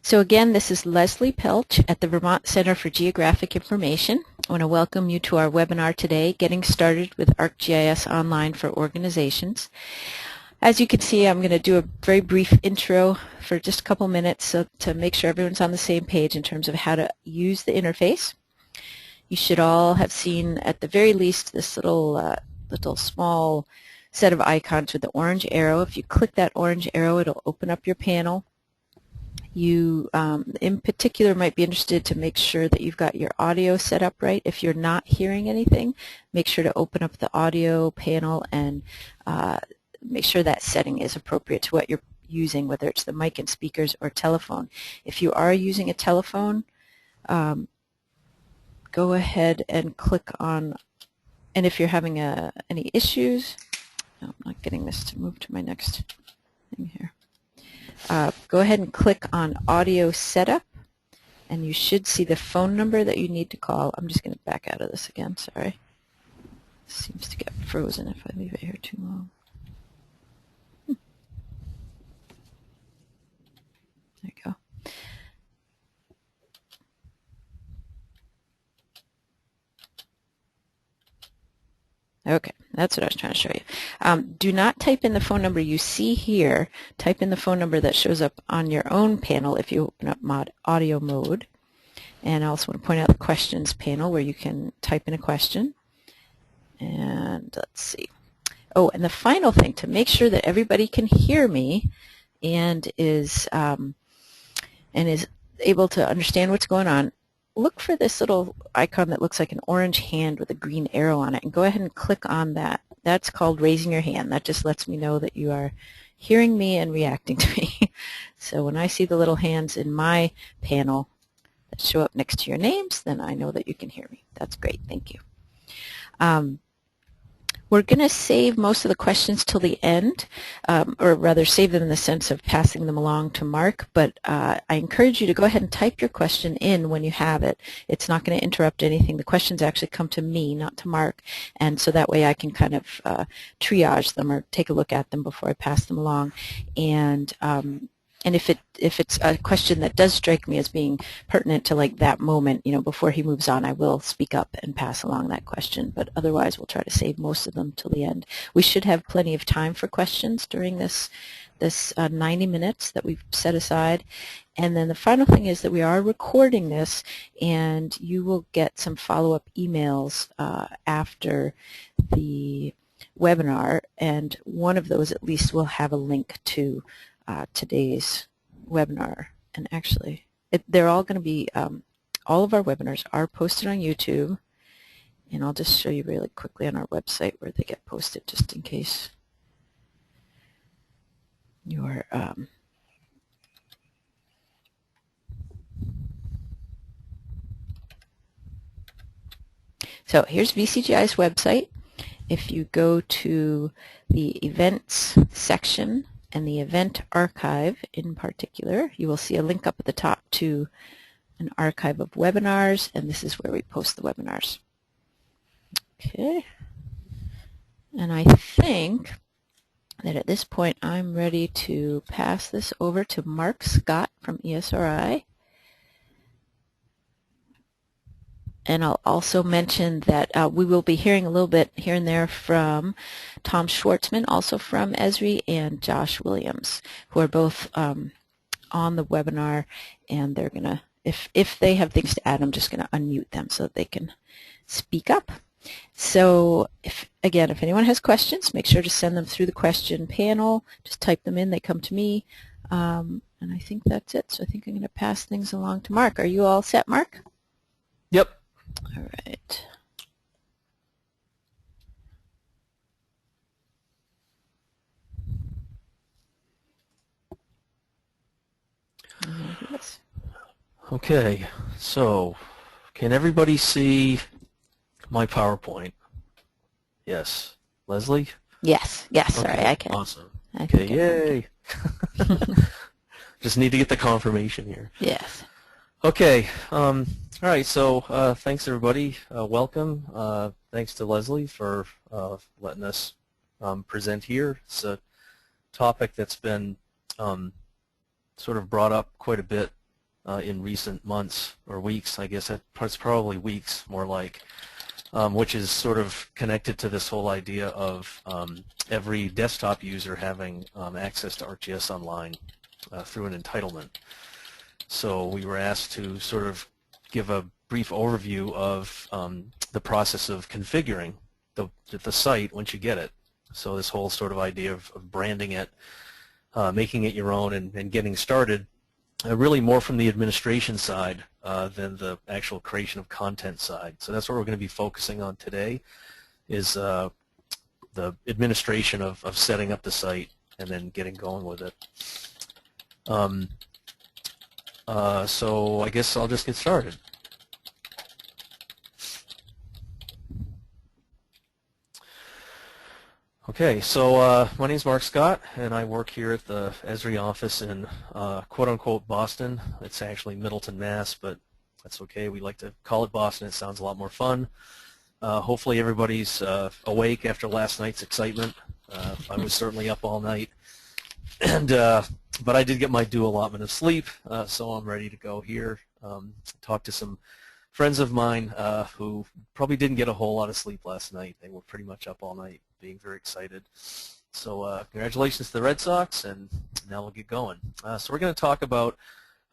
So again, this is Leslie Pelch at the Vermont Center for Geographic Information. I want to welcome you to our webinar today, Getting Started with ArcGIS Online for Organizations. As you can see, I'm going to do a very brief intro for just a couple minutes so to make sure everyone's on the same page in terms of how to use the interface. You should all have seen, at the very least, this little small set of icons with the orange arrow. If you click that orange arrow, it'll open up your panel. You, in particular, might be interested to make sure that you've got your audio set up right. If you're not hearing anything, make sure to open up the audio panel and make sure that setting is appropriate to what you're using, whether it's the mic and speakers or telephone. If you are using a telephone, go ahead and click on, and if you're having any issues, no, I'm not getting this to move to my next thing here. Go ahead and click on Audio Setup, and you should see the phone number that you need to call. I'm just going to back out of this again, sorry. It seems to get frozen if I leave it here too long. There you go. Okay, that's what I was trying to show you. Do not type in the phone number you see here. Type in the phone number that shows up on your own panel if you open up audio mode. And I also want to point out the questions panel where you can type in a question. And let's see. Oh, and the final thing, to make sure that everybody can hear me and is able to understand what's going on, look for this little icon that looks like an orange hand with a green arrow on it, and go ahead and click on that. That's called raising your hand. That just lets me know that you are hearing me and reacting to me. So when I see the little hands in my panel that show up next to your names, then I know that you can hear me. That's great. Thank you. We're going to save most of the questions till the end, or rather save them in the sense of passing them along to Mark, but I encourage you to go ahead and type your question in when you have it. It's not going to interrupt anything. The questions actually come to me, not to Mark, and so that way I can kind of triage them or take a look at them before I pass them along. And if it's a question that does strike me as being pertinent to like that moment, you know, before he moves on, I will speak up and pass along that question. But otherwise, we'll try to save most of them till the end. We should have plenty of time for questions during this 90 minutes that we've set aside. And then the final thing is that we are recording this, and you will get some follow-up emails after the webinar, and one of those at least will have a link to today's webinar. And actually, they're all going to be, all of our webinars are posted on YouTube, and I'll just show you really quickly on our website where they get posted just in case you're so here's VCGI's website. If you go to the events section and the event archive in particular, you will see a link up at the top to an archive of webinars, and this is where we post the webinars. Okay, and I think that at this point I'm ready to pass this over to Mark Scott from ESRI. And I'll also mention that we will be hearing a little bit here and there from Tom Schwartzman, also from Esri, and Josh Williams, who are both on the webinar, and they're going to, if they have things to add, I'm just going to unmute them so that they can speak up. So again, if anyone has questions, make sure to send them through the question panel. Just type them in, they come to me. And I think that's it. So I think I'm going to pass things along to Mark. Are you all set, Mark? Yep. All right. Okay, so can everybody see my PowerPoint? Yes. Leslie? Yes, yes, Okay, sorry, I can. awesome. Okay, yay. Just need to get the confirmation here. Yes. Okay, all right, so thanks everybody. Welcome. Thanks to Leslie for letting us present here. It's a topic that's been sort of brought up quite a bit in recent months or weeks. I guess it's probably weeks more like, which is sort of connected to this whole idea of every desktop user having access to ArcGIS Online through an entitlement. So we were asked to sort of give a brief overview of the process of configuring the site once you get it. So this whole sort of idea of branding it, making it your own, and getting started, really more from the administration side than the actual creation of content side. So that's what we're going to be focusing on today, is the administration of setting up the site and then getting going with it. So I guess I'll just get started. Okay, so my name is Mark Scott, and I work here at the Esri office in quote-unquote Boston. It's actually Middleton, Mass., but that's okay. We like to call it Boston. It sounds a lot more fun. Hopefully everybody's awake after last night's excitement. I was certainly up all night, and but I did get my due allotment of sleep, so I'm ready to go here. Talk to some friends of mine who probably didn't get a whole lot of sleep last night. They were pretty much up all night, being very excited. So congratulations to the Red Sox, and now we'll get going. So we're going to talk about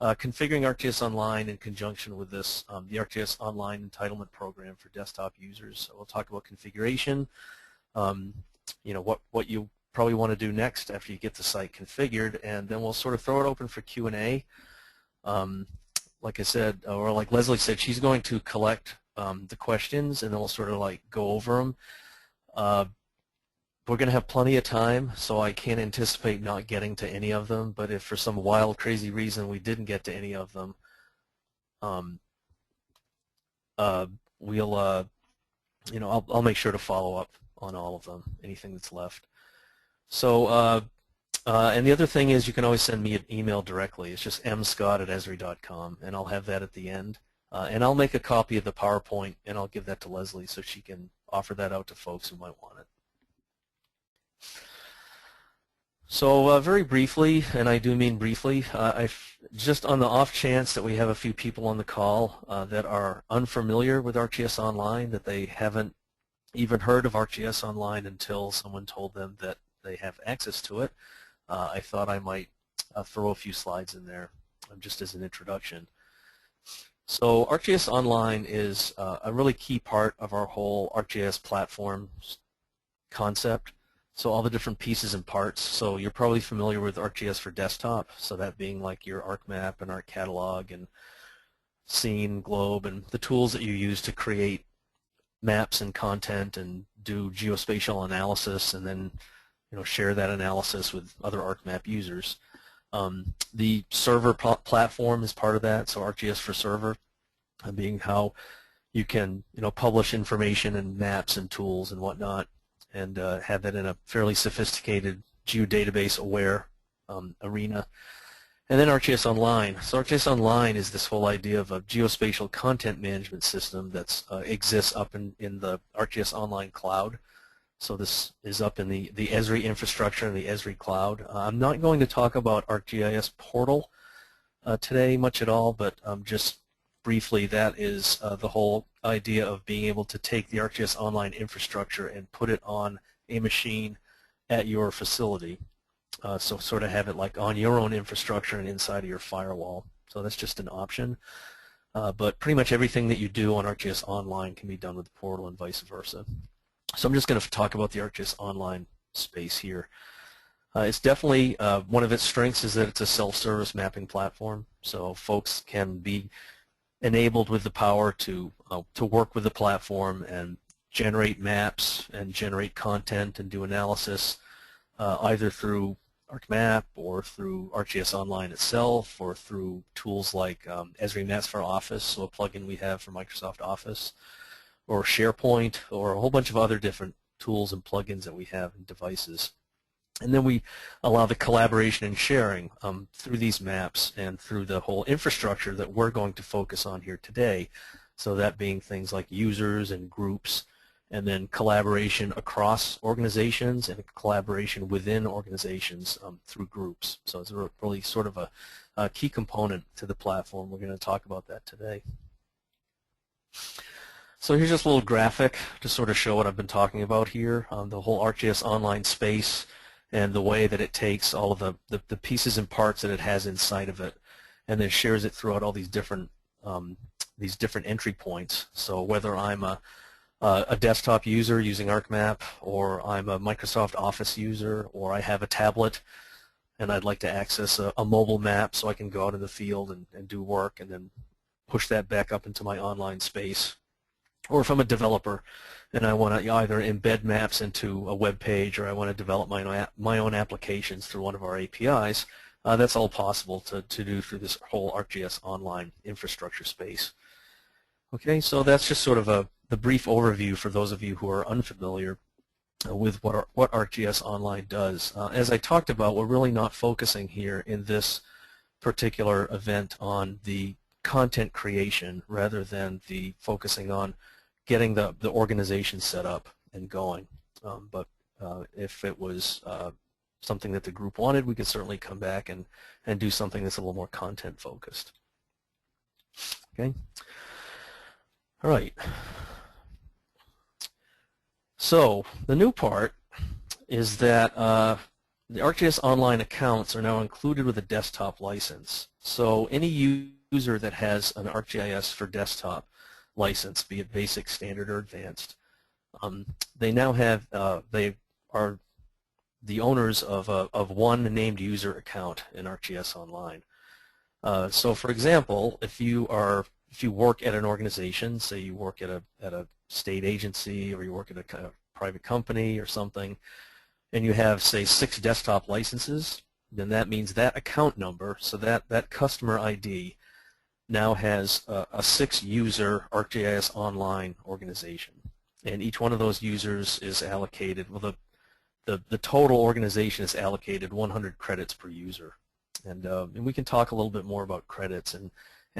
configuring ArcGIS Online in conjunction with this, the ArcGIS Online Entitlement Program for desktop users. So we'll talk about configuration, you know, what you probably want to do next after you get the site configured, and then we'll sort of throw it open for Q&A. Like I said, or like Leslie said, she's going to collect the questions, and then we'll sort of like go over them. We're going to have plenty of time, so I can't anticipate not getting to any of them, but if for some wild, crazy reason we didn't get to any of them, we'll, you know, I'll make sure to follow up on all of them, anything that's left. So, and the other thing is you can always send me an email directly. It's just mscott@esri.com, and I'll have that at the end. And I'll make a copy of the PowerPoint, and I'll give that to Leslie so she can offer that out to folks who might want it. So very briefly, and I do mean briefly, just on the off chance that we have a few people on the call that are unfamiliar with ArcGIS Online, that they haven't even heard of ArcGIS Online until someone told them that they have access to it, I thought I might throw a few slides in there just as an introduction. So ArcGIS Online is a really key part of our whole ArcGIS platform concept. So all the different pieces and parts. So you're probably familiar with ArcGIS for desktop, so that being like your ArcMap and ArcCatalog and Scene, Globe, and the tools that you use to create maps and content and do geospatial analysis, and then share that analysis with other ArcMap users. The server platform is part of that, so ArcGIS for Server being how you can publish information and maps and tools and whatnot, and have that in a fairly sophisticated geodatabase aware arena. And then ArcGIS Online. So ArcGIS Online is this whole idea of a geospatial content management system that exists up in the ArcGIS Online cloud. So this is up in the Esri infrastructure and the Esri cloud. I'm not going to talk about ArcGIS Portal today much at all, but just briefly, that is the whole idea of being able to take the ArcGIS Online infrastructure and put it on a machine at your facility. So sort of have it like on your own infrastructure and inside of your firewall. So that's just an option. But pretty much everything that you do on ArcGIS Online can be done with the portal and vice versa. So I'm just going to talk about the ArcGIS Online space here. It's definitely, one of its strengths is that it's a self-service mapping platform. So folks can be enabled with the power to work with the platform and generate maps and generate content and do analysis either through ArcMap or through ArcGIS Online itself or through tools like Esri Maps for Office, so a plugin we have for Microsoft Office, or SharePoint, or a whole bunch of other different tools and plugins that we have in devices. And then we allow the collaboration and sharing through these maps and through the whole infrastructure that we're going to focus on here today. So that being things like users and groups, and then collaboration across organizations and collaboration within organizations through groups. So it's really sort of key component to the platform. We're going to talk about that today. So here's just a little graphic to sort of show what I've been talking about here, the whole ArcGIS Online space and the way that it takes all of the pieces and parts that it has inside of it and then shares it throughout all these different entry points. So whether I'm a desktop user using ArcMap, or I'm a Microsoft Office user, or I have a tablet and I'd like to access a mobile map so I can go out in the field and do work and then push that back up into my online space. Or if I'm a developer and I want to either embed maps into a web page, or I want to develop my own applications through one of our APIs, that's all possible to do through this whole ArcGIS Online infrastructure space. Okay, so that's just sort of the brief overview for those of you who are unfamiliar with what ArcGIS Online does. As I talked about, we're really not focusing here in this particular event on the content creation rather than the focusing on getting the organization set up and going. But if it was something that the group wanted, we could certainly come back and do something that's a little more content focused. Okay. All right. So the new part is that the ArcGIS Online accounts are now included with a desktop license. So any user that has an ArcGIS for desktop license, be it basic, standard, or advanced, they now have they are the owners of one named user account in ArcGIS Online. So, for example, if you work at an organization, say you work at a state agency, or you work at a kind of private company or something, and you have, say, 6 desktop licenses, then that means that account number, so that customer ID, now has a 6-user ArcGIS Online organization, and each one of those users is allocated, well, the total organization is allocated 100 credits per user, and we can talk a little bit more about credits and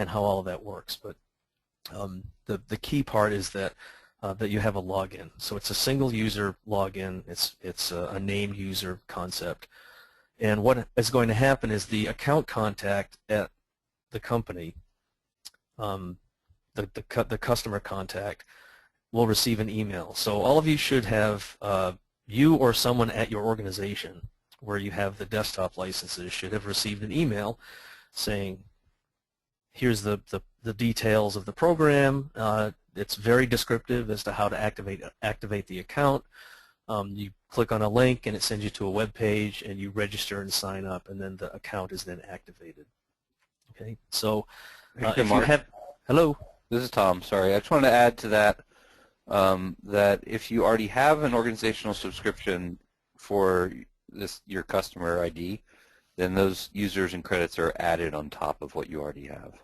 how all of that works, but the key part is that you have a login. So it's a single user login. It's a named user concept, and what is going to happen is the account contact at the company, the customer contact, will receive an email. So all of you should have, you or someone at your organization where you have the desktop licenses should have received an email saying, here's the details of the program. It's very descriptive as to how to activate the account. You click on a link and it sends you to a web page, and you register and sign up, and then the account is then activated. Okay, so if Mark, you have, hello. this is Tom. Sorry, I just wanted to add to that that if you already have an organizational subscription for your customer ID, then those users and credits are added on top of what you already have.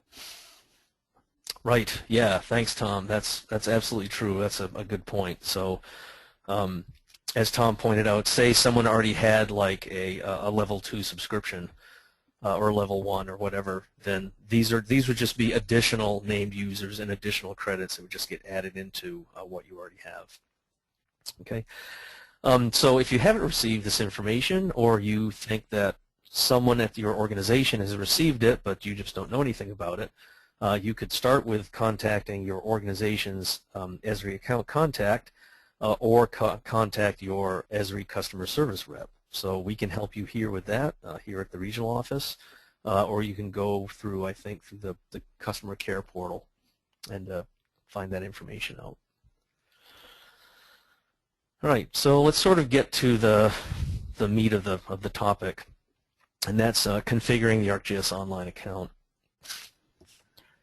Right. Yeah. Thanks, Tom. That's absolutely true. That's a good point. So, as Tom pointed out, say someone already had like a level 2 subscription or level 1 or whatever, then these would just be additional named users and additional credits that would just get added into what you already have. Okay. So if you haven't received this information, or you think that someone at your organization has received it but you just don't know anything about it, you could start with contacting your organization's Esri account contact, or contact your Esri customer service rep. So we can help you here with that here at the regional office, or you can go through, I think, through the customer care portal and find that information out. All right, so let's sort of get to the meat of the topic, and that's configuring the ArcGIS Online account.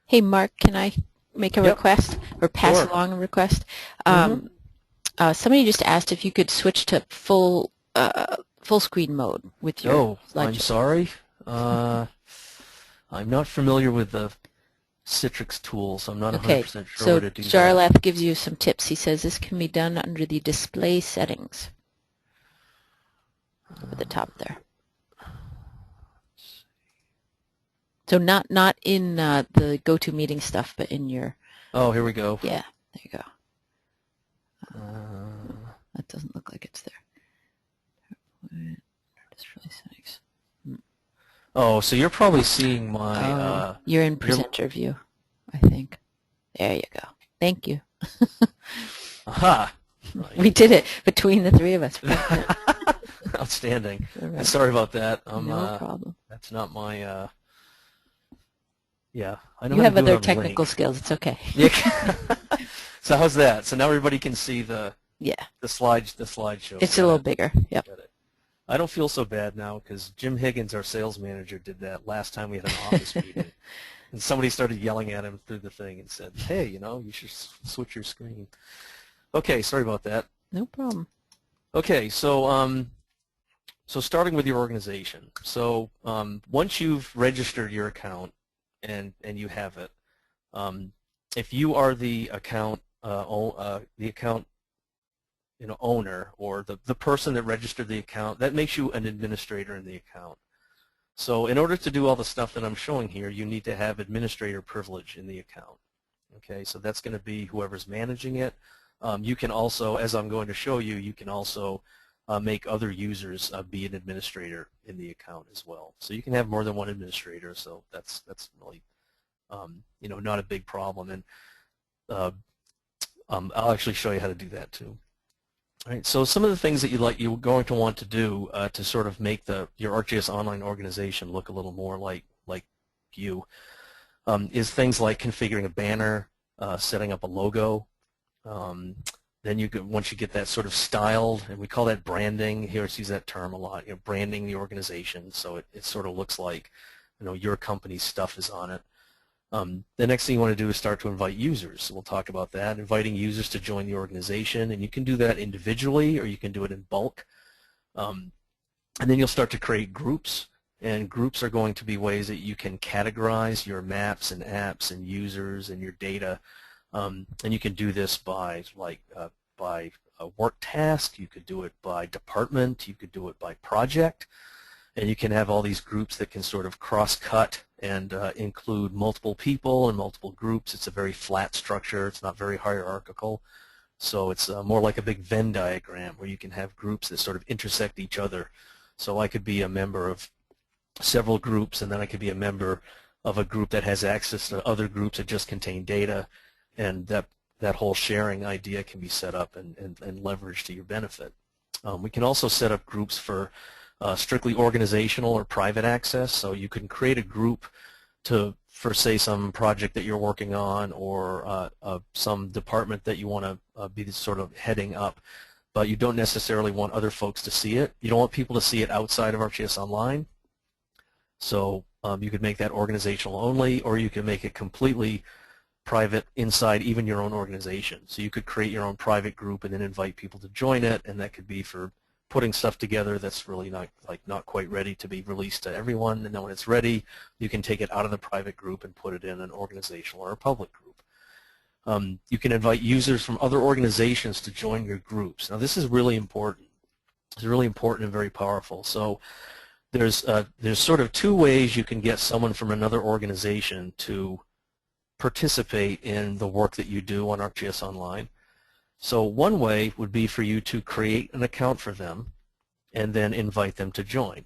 Hey, Mark, can I make a request or pass along a request? Somebody just asked if you could switch to full screen mode with your slideshow. I'm sorry. I'm not familiar with the Citrix tool, so I'm not 100% sure where to do that. So Jarlath gives you some tips. He says this can be done under the display settings over the top there. So not in the GoToMeeting stuff, but in your... Oh, here we go. Yeah, there you go. That doesn't look like it's there. Display settings. Oh, so you're probably seeing my, You're in presenter view, I think. There you go. Thank you. aha, right. We did it between the three of us. Outstanding. All right. Sorry about that. No problem. That's not my, yeah. I know You how to have do it other on the technical link. skills. It's okay. Yeah. So how's that? So now everybody can see Yeah. the slideshow. It's a little bigger. Yep. Got it. I don't feel so bad now because Jim Higgins, our sales manager, did that last time we had an office meeting. And somebody started yelling at him through the thing and said, hey, you should switch your screen. Okay, sorry about that. No problem. Okay, so so starting with your organization. So once you've registered your account and you have it, if you are the account owner or the person that registered the account, that makes you an administrator in the account. So in order to do all the stuff that I'm showing here, you need to have administrator privilege in the account. Okay, so that's going to be whoever's managing it. You can also, as I'm going to show you, you can also make other users be an administrator in the account as well. So you can have more than one administrator, so that's really not a big problem. And I'll actually show you how to do that too. All right, so some of the things that you're going to want to do to sort of make your ArcGIS Online organization look a little more like you is things like configuring a banner, setting up a logo. Then once you get that sort of styled, and we call that branding. Here, use that term a lot. Branding the organization, so it sort of looks like your company's stuff is on it. The next thing you want to do is start to invite users. So we'll talk about that, inviting users to join the organization, and you can do that individually or you can do it in bulk. And then you'll start to create groups, and groups are going to be ways that you can categorize your maps and apps and users and your data. And you can do this by by a work task, you could do it by department, you could do it by project. And you can have all these groups that can sort of cross-cut and include multiple people and multiple groups. It's a very flat structure. It's not very hierarchical. So it's more like a big Venn diagram where you can have groups that sort of intersect each other. So I could be a member of several groups, and then I could be a member of a group that has access to other groups that just contain data. And that whole sharing idea can be set up and leveraged to your benefit. We can also set up groups for strictly organizational or private access, so you can create a group for say some project that you're working on or some department that you want to be sort of heading up, but you don't necessarily want other folks to see it. You don't want people to see it outside of ArcGIS Online, so you could make that organizational only, or you can make it completely private inside even your own organization. So you could create your own private group and then invite people to join it, and that could be for putting stuff together that's really not quite ready to be released to everyone, and then when it's ready, you can take it out of the private group and put it in an organizational or a public group. You can invite users from other organizations to join your groups. Now this is really important. It's really important and very powerful. So there's sort of two ways you can get someone from another organization to participate in the work that you do on ArcGIS Online. So one way would be for you to create an account for them and then invite them to join.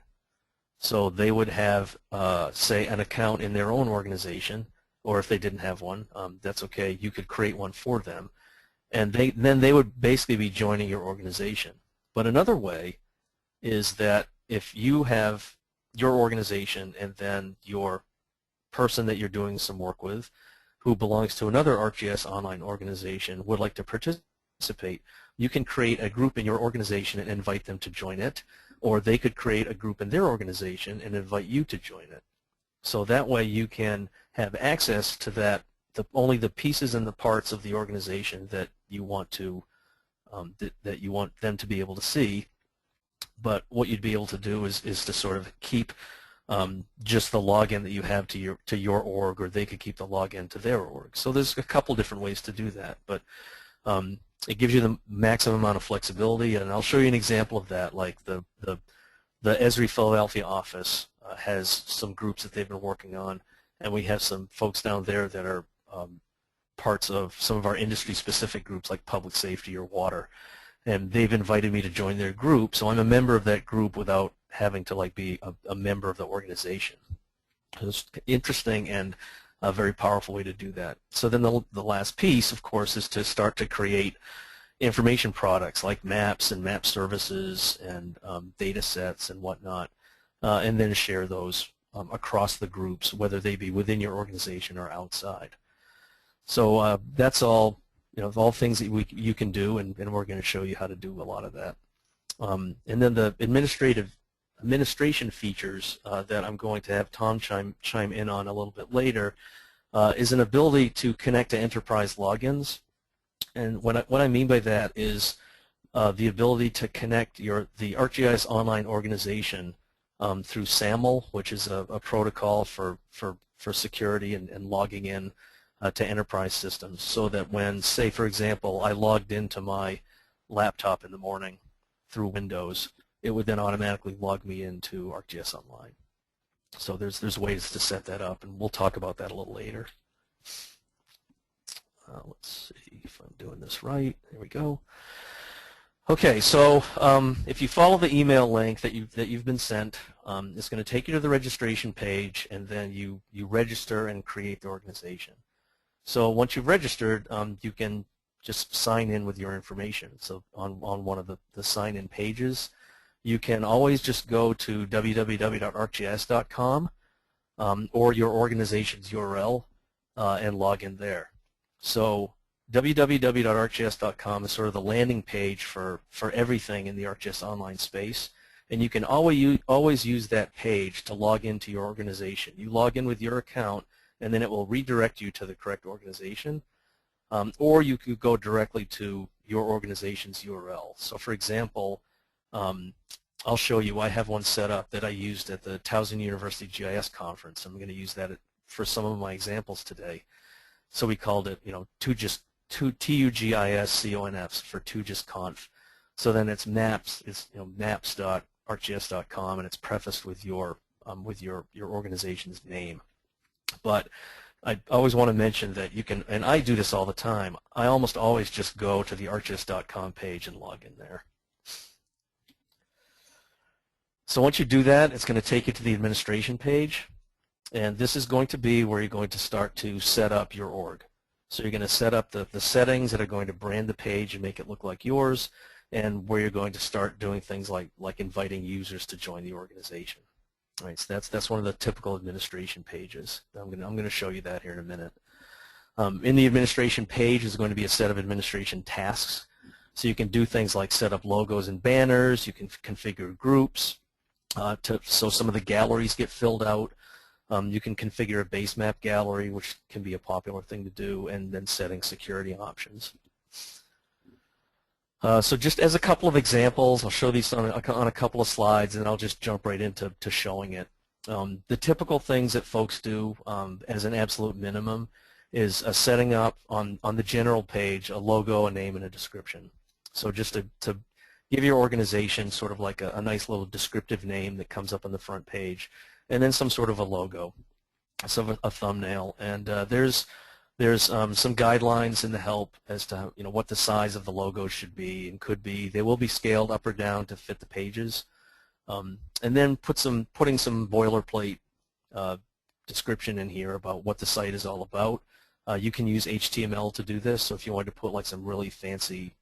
So they would have, say, an account in their own organization, or if they didn't have one, that's okay. You could create one for them, and then they would basically be joining your organization. But another way is that if you have your organization and then your person that you're doing some work with who belongs to another ArcGIS Online organization would like to participate, you can create a group in your organization and invite them to join it, or they could create a group in their organization and invite you to join it. So that way you can have access to that, only the pieces and the parts of the organization that you want to that you want them to be able to see. But what you'd be able to do is to sort of keep just the login that you have to your org, or they could keep the login to their org. So there's a couple different ways to do that, but it gives you the maximum amount of flexibility, and I'll show you an example of that. Like the Esri Philadelphia office has some groups that they've been working on, and we have some folks down there that are parts of some of our industry-specific groups like public safety or water. and they've invited me to join their group, so I'm a member of that group without having to like be a member of the organization. It's interesting and a very powerful way to do that. So then the last piece, of course, is to start to create information products like maps and map services and data sets and whatnot, and then share those across the groups, whether they be within your organization or outside. So that's all, all things that you can do, and we're going to show you how to do a lot of that. And then the administration features that I'm going to have Tom chime in on a little bit later is an ability to connect to enterprise logins. And what I mean by that is the ability to connect the ArcGIS Online organization through SAML, which is a protocol for security and logging in to enterprise systems, so that when, say, for example, I logged into my laptop in the morning through Windows, it would then automatically log me into ArcGIS Online. So there's ways to set that up, and we'll talk about that a little later. Let's see if I'm doing this right. There we go. Okay, so if you follow the email link that you've been sent, it's going to take you to the registration page, and then you register and create the organization. So once you've registered, you can just sign in with your information. So on one of the sign-in pages, you can always just go to www.arcgis.com or your organization's URL and log in there. So www.arcgis.com is sort of the landing page for everything in the ArcGIS Online space, and you can always use that page to log into your organization. You log in with your account, and then it will redirect you to the correct organization, or you could go directly to your organization's URL. So for example, I'll show you, I have one set up that I used at the Towson University GIS conference. I'm going to use that for some of my examples today. So we called it, TUGISCONF for TUGISConf. So then it's maps, maps.arcgis.com, and it's prefaced with your organization's name. But I always want to mention that you can, and I do this all the time, I almost always just go to the arcgis.com page and log in there. So once you do that, it's going to take you to the administration page. And this is going to be where you're going to start to set up your org. So you're going to set up the settings that are going to brand the page and make it look like yours, and where you're going to start doing things like inviting users to join the organization. All right, so that's one of the typical administration pages. I'm going to show you that here in a minute. In the administration page is going to be a set of administration tasks. So you can do things like set up logos and banners. You can configure groups so some of the galleries get filled out. You can configure a base map gallery, which can be a popular thing to do, and then setting security options. So just as a couple of examples, I'll show these on a couple of slides, and I'll just jump right into showing it. The typical things that folks do as an absolute minimum is setting up on the general page a logo, a name, and a description. So just to give your organization sort of like a nice little descriptive name that comes up on the front page, and then some sort of a logo, so a thumbnail. And there's some guidelines in the help as to what the size of the logo should be and could be. They will be scaled up or down to fit the pages. And then putting some boilerplate description in here about what the site is all about. You can use HTML to do this. So if you wanted to put like some really fancy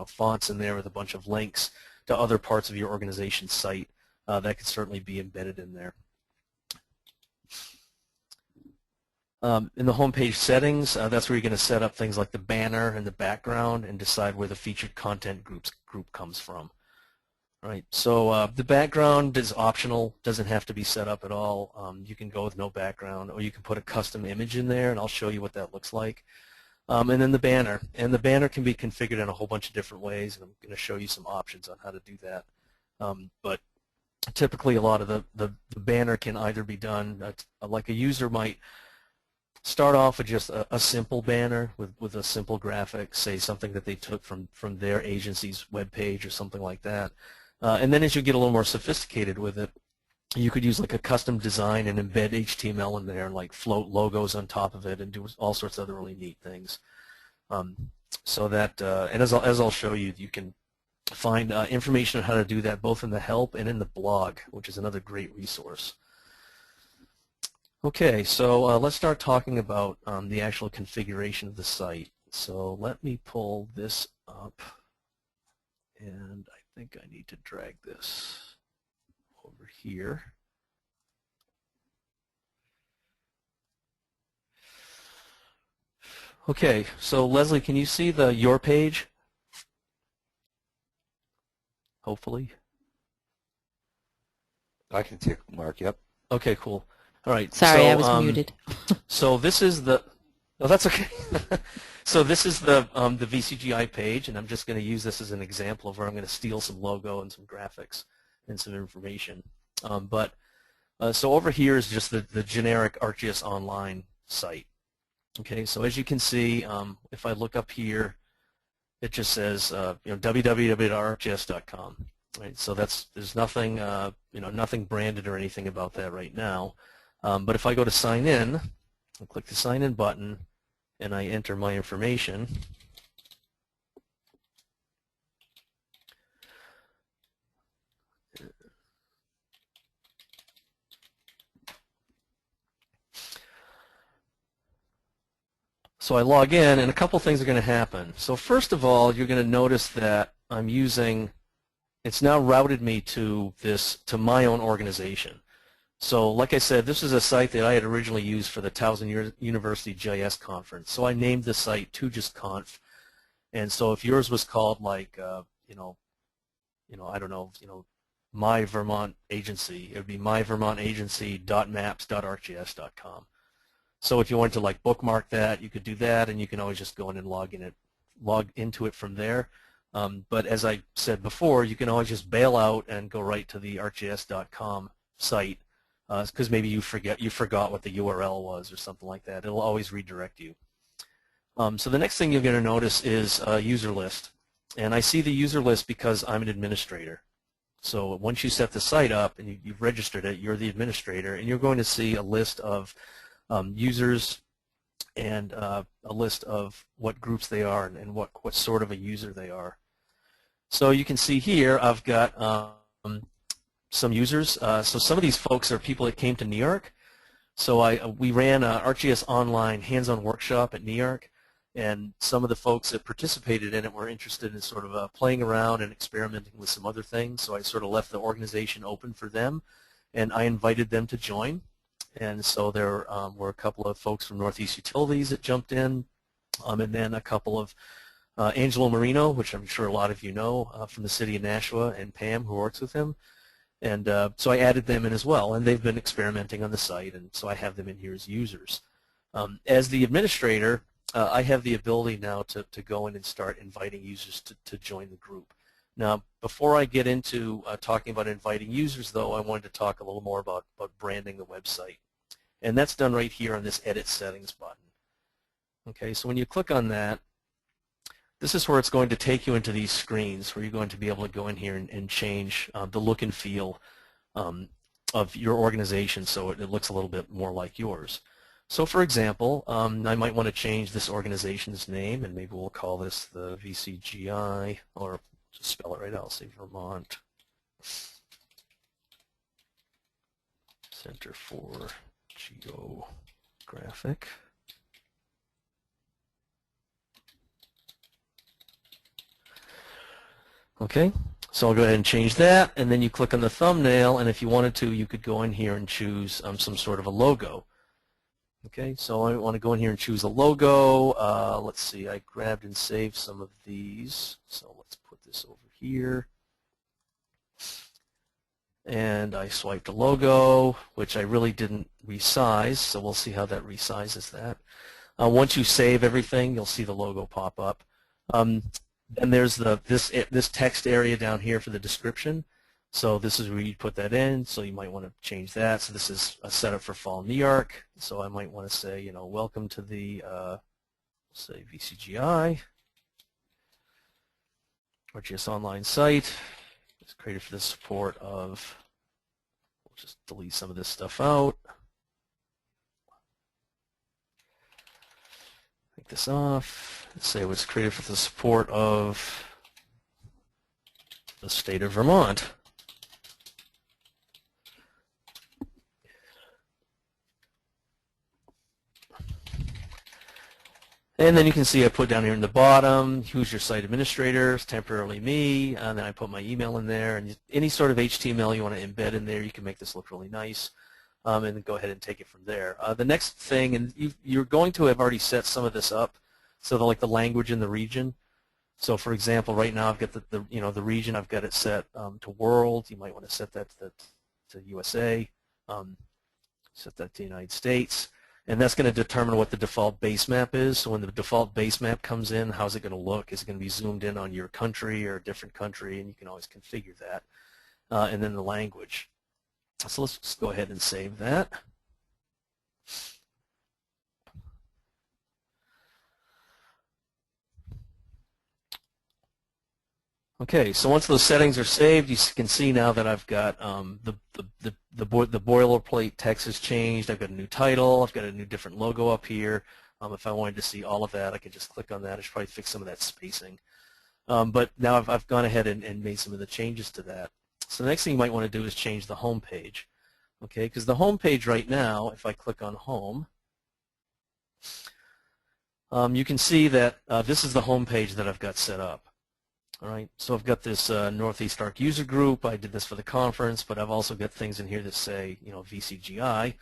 fonts in there with a bunch of links to other parts of your organization's site, that could certainly be embedded in there. In the homepage settings, that's where you're going to set up things like the banner and the background and decide where the featured content group comes from. All right, so the background is optional, doesn't have to be set up at all. You can go with no background, or you can put a custom image in there, and I'll show you what that looks like. And then the banner, can be configured in a whole bunch of different ways, and I'm going to show you some options on how to do that. But typically a lot of the banner can either be done like a user might start off with just a simple banner with a simple graphic, say something that they took from their agency's webpage or something like that. And then as you get a little more sophisticated with it, you could use like a custom design and embed HTML in there and like float logos on top of it and do all sorts of other really neat things. So that, and as I'll show you, you can find information on how to do that both in the help and in the blog, which is another great resource. Okay, so let's start talking about the actual configuration of the site. So let me pull this up, and I think I need to drag this over here. Okay, so Leslie, can you see the Your page? Hopefully. I can take Mark. Yep. Okay, cool. All right. Sorry, so, I was muted. So this is the. Oh, that's okay. So this is the VCGI page, and I'm just going to use this as an example of where I'm going to steal some logo and some graphics and some information. So over here is just the generic ArcGIS Online site. Okay, so as you can see, if I look up here, it just says www.arcgis.com. Right, so there's nothing nothing branded or anything about that right now. But if I go to sign in, I click the sign in button, and I enter my information. So I log in, and a couple things are going to happen. So first of all, you're going to notice that I'm using, it's now routed me to my own organization. So like I said, this is a site that I had originally used for the Towson University GIS conference. So I named the site ToJustConf. And so if yours was called like, I don't know, My Vermont Agency, it would be myvermontagency.maps.arcgis.com. So if you wanted to like bookmark that, you could do that, and you can always just go in and log into it from there. But as I said before, you can always just bail out and go right to the arcgis.com site, because maybe you forgot what the URL was or something like that. It'll always redirect you. So the next thing you're going to notice is a user list, and I see the user list because I'm an administrator. So once you set the site up and you've registered it, you're the administrator, and you're going to see a list of users and a list of what groups they are and what sort of a user they are. So you can see here I've got some users. So some of these folks are people that came to New York. So we ran an ArcGIS Online hands-on workshop at New York, and some of the folks that participated in it were interested in sort of playing around and experimenting with some other things. So I sort of left the organization open for them, and I invited them to join. And so there were a couple of folks from Northeast Utilities that jumped in, and then a couple of Angelo Marino, which I'm sure a lot of you know, from the city of Nashua, and Pam, who works with him. And so I added them in as well, and they've been experimenting on the site, and so I have them in here as users. As the administrator, I have the ability now to go in and start inviting users to join the group. Now, before I get into talking about inviting users, though, I wanted to talk a little more about branding the website. And that's done right here on this Edit Settings button. Okay, so when you click on that, this is where it's going to take you into these screens where you're going to be able to go in here and change the look and feel of your organization so it looks a little bit more like yours. So for example, I might want to change this organization's name, and maybe we'll call this the VCGI, or just spell it right out, say Vermont Center for Geographic. Okay, so I'll go ahead and change that, and then you click on the thumbnail, and if you wanted to, you could go in here and choose some sort of a logo. Okay, so I want to go in here and choose a logo. Let's see, I grabbed and saved some of these, so let's put this over here. And I swiped a logo, which I really didn't resize, so we'll see how that resizes that. Once you save everything, you'll see the logo pop up. Then there's this text area down here for the description. So this is where you put that in, so you might want to change that. So this is a setup for Fall New York. So I might want to say, welcome to the, say VCGI, ArcGIS Online site. It's created for the support of, we'll just delete some of this stuff out. Take this off. Say it was created for the support of the state of Vermont. And then you can see I put down here in the bottom, who's your site administrator, it's temporarily me, and then I put my email in there, and any sort of HTML you want to embed in there, you can make this look really nice, and then go ahead and take it from there. The next thing, and you're going to have already set some of this up, so like the language in the region. So for example, right now I've got the region, I've got it set to world. You might want to set that to USA, set that to United States. And that's going to determine what the default base map is. So when the default base map comes in, how's it going to look? Is it going to be zoomed in on your country or a different country? And you can always configure that. And then the language. So let's just go ahead and save that. Okay, so once those settings are saved, you can see now that I've got the boilerplate text has changed. I've got a new title. I've got a new different logo up here. If I wanted to see all of that, I could just click on that. I should probably fix some of that spacing. But now I've gone ahead and made some of the changes to that. So the next thing you might want to do is change the home page. Okay, because the home page right now, if I click on home, you can see that this is the home page that I've got set up. All right, so I've got this Northeast ARC user group. I did this for the conference, but I've also got things in here that say, VCGI.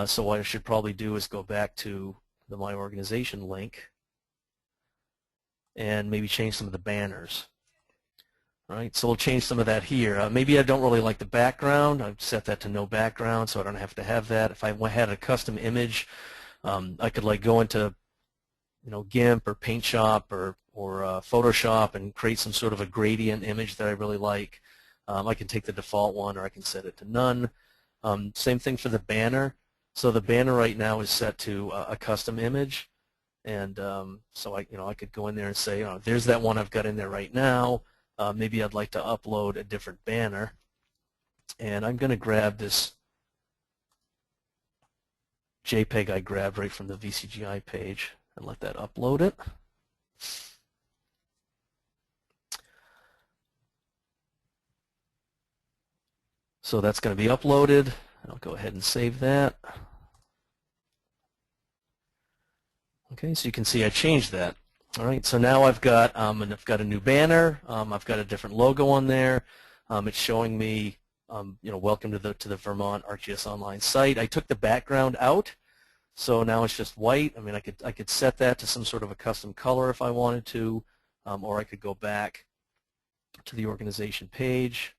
So what I should probably do is go back to the My Organization link and maybe change some of the banners. All right, so we'll change some of that here. Maybe I don't really like the background. I've set that to no background, so I don't have to have that. If I had a custom image, I could go into GIMP or Paint Shop or Photoshop and create some sort of a gradient image that I really like. I can take the default one, or I can set it to none. Same thing for the banner. So the banner right now is set to a custom image, and so I could go in there and say, there's that one I've got in there right now. Maybe I'd like to upload a different banner, and I'm going to grab this JPEG I grabbed right from the VCGI page and let that upload it. So that's going to be uploaded. I'll go ahead and save that. Okay, so you can see I changed that. All right, so now I've got a new banner. I've got a different logo on there. It's showing me, welcome to the Vermont ArcGIS Online site. I took the background out, so now it's just white. I mean, I could set that to some sort of a custom color if I wanted to, or I could go back to the organization page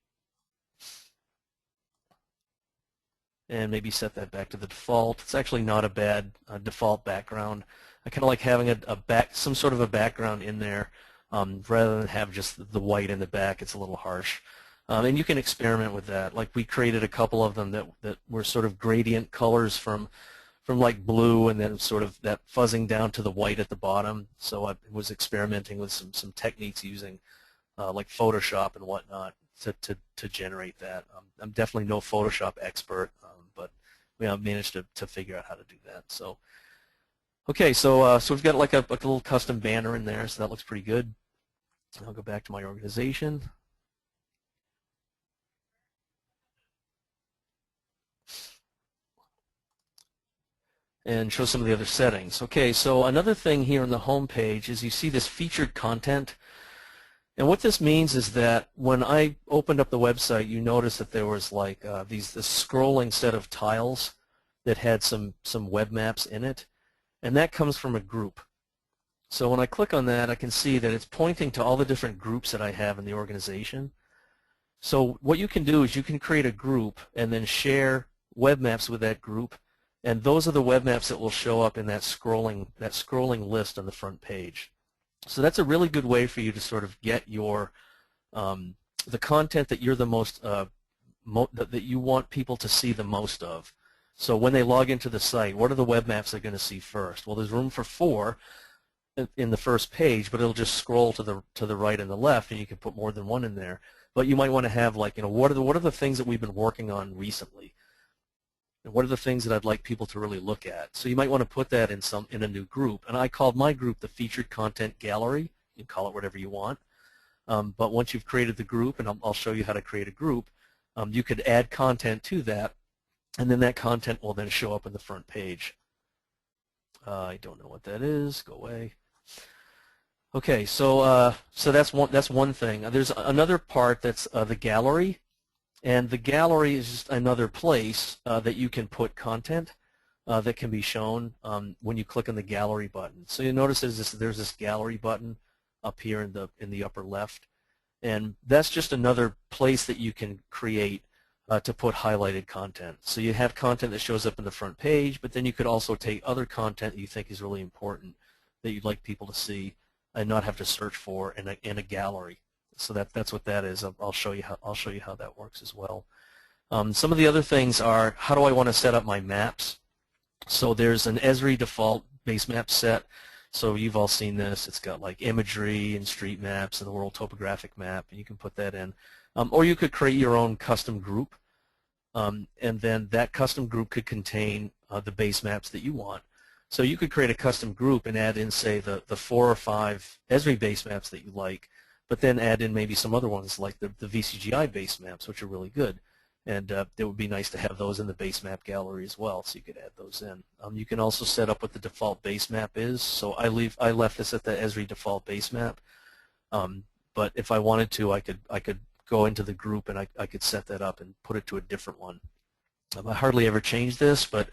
and maybe set that back to the default. It's actually not a bad default background. I kind of like having some sort of a background in there rather than have just the white in the back. It's a little harsh. And you can experiment with that. Like we created a couple of them that were sort of gradient colors from like blue and then sort of that fuzzing down to the white at the bottom. So I was experimenting with some techniques using like Photoshop and whatnot to generate that. I'm definitely no Photoshop expert, but I've managed to figure out how to do that. So. Okay, so we've got like a little custom banner in there, so that looks pretty good. I'll go back to my organization. And show some of the other settings. Okay, so another thing here on the home page is you see this featured content. And what this means is that when I opened up the website, you notice that there was like this scrolling set of tiles that had some web maps in it. And that comes from a group. So when I click on that, I can see that it's pointing to all the different groups that I have in the organization. So what you can do is you can create a group and then share web maps with that group, and those are the web maps that will show up in that scrolling list on the front page. So that's a really good way for you to sort of get your the content that you're the most that you want people to see the most of. So when they log into the site, what are the web maps they're going to see first? Well, there's room for 4 in the first page, but it'll just scroll to the right and the left, and you can put more than one in there. But you might want to have like, what are the things that we've been working on recently? And what are the things that I'd like people to really look at? So you might want to put that in a new group. And I called my group the Featured Content Gallery. You can call it whatever you want. But once you've created the group, and I'll show you how to create a group, you could add content to that, and then that content will then show up in the front page. I don't know what that is. Go away. Okay, so that's one thing. There's another part that's the gallery, and the gallery is just another place that you can put content that can be shown when you click on the gallery button. So you notice there's this gallery button up here in the upper left, and that's just another place that you can create to put highlighted content. So you have content that shows up in the front page, but then you could also take other content that you think is really important that you'd like people to see and not have to search for in a gallery. So that's what that is. I'll show you how that works as well. Some of the other things are, how do I want to set up my maps? So there's an Esri default base map set. So you've all seen this. It's got like imagery and street maps and the world topographic map, and you can put that in. Or you could create your own custom group, and then that custom group could contain the base maps that you want. So you could create a custom group and add in, say, the 4 or 5 Esri base maps that you like, but then add in maybe some other ones like the VCGI base maps, which are really good. And it would be nice to have those in the base map gallery as well, so you could add those in. You can also set up what the default base map is. So I left this at the Esri default base map, but if I wanted to, I could go into the group and I could set that up and put it to a different one. I hardly ever change this, but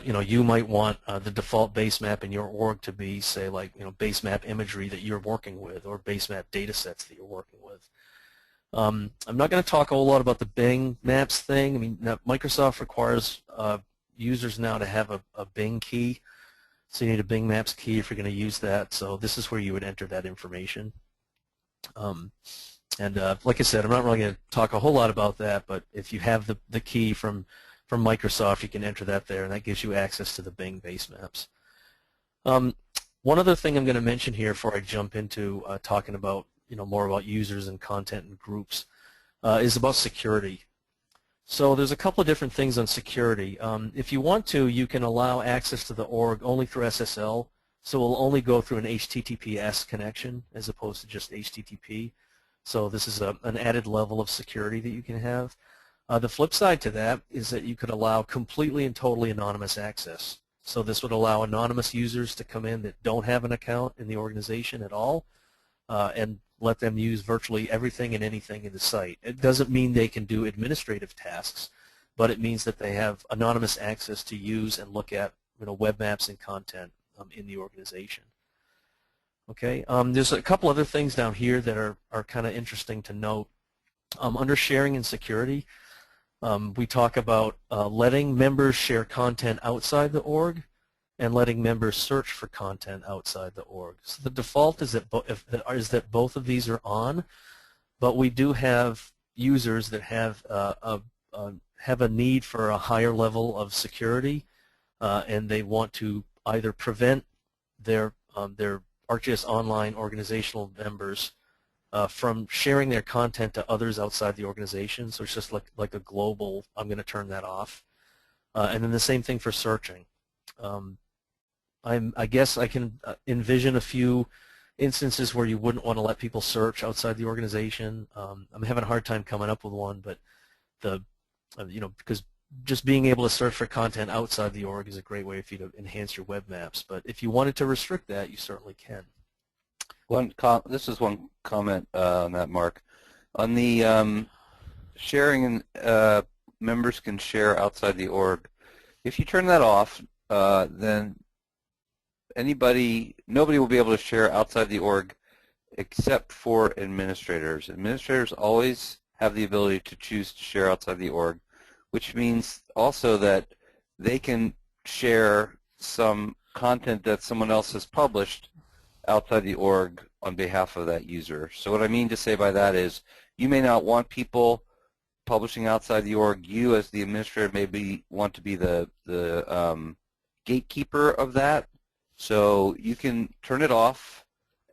you might want the default base map in your org to be, say, like base map imagery that you're working with, or base map data sets that you're working with. I'm not going to talk a whole lot about the Bing Maps thing. I mean, Microsoft requires users now to have a Bing key, so you need a Bing Maps key if you're going to use that. So this is where you would enter that information. Like I said, I'm not really going to talk a whole lot about that, but if you have the key from Microsoft, you can enter that there, and that gives you access to the Bing base maps. One other thing I'm going to mention here before I jump into talking about more about users and content and groups is about security. So there's a couple of different things on security. If you want to, you can allow access to the org only through SSL, so it will only go through an HTTPS connection as opposed to just HTTP. So this is an added level of security that you can have. The flip side to that is that you could allow completely and totally anonymous access. So this would allow anonymous users to come in that don't have an account in the organization at all and let them use virtually everything and anything in the site. It doesn't mean they can do administrative tasks, but it means that they have anonymous access to use and look at web maps and content in the organization. Okay, there's a couple other things down here that are kind of interesting to note. Under sharing and security, we talk about letting members share content outside the org and letting members search for content outside the org. So the default is that both of these are on, but we do have users that have a need for a higher level of security, and they want to either prevent their ArcGIS Online organizational members from sharing their content to others outside the organization. So it's just like a global, I'm going to turn that off. And then the same thing for searching. I guess I can envision a few instances where you wouldn't want to let people search outside the organization. I'm having a hard time coming up with one, but because just being able to search for content outside the org is a great way for you to enhance your web maps. But if you wanted to restrict that, you certainly can. This is one comment on that, Mark. On the sharing, members can share outside the org. If you turn that off, then nobody will be able to share outside the org except for administrators. Administrators always have the ability to choose to share outside the org, which means also that they can share some content that someone else has published outside the org on behalf of that user. So what I mean to say by that is you may not want people publishing outside the org. You as the administrator maybe want to be the gatekeeper of that. So you can turn it off,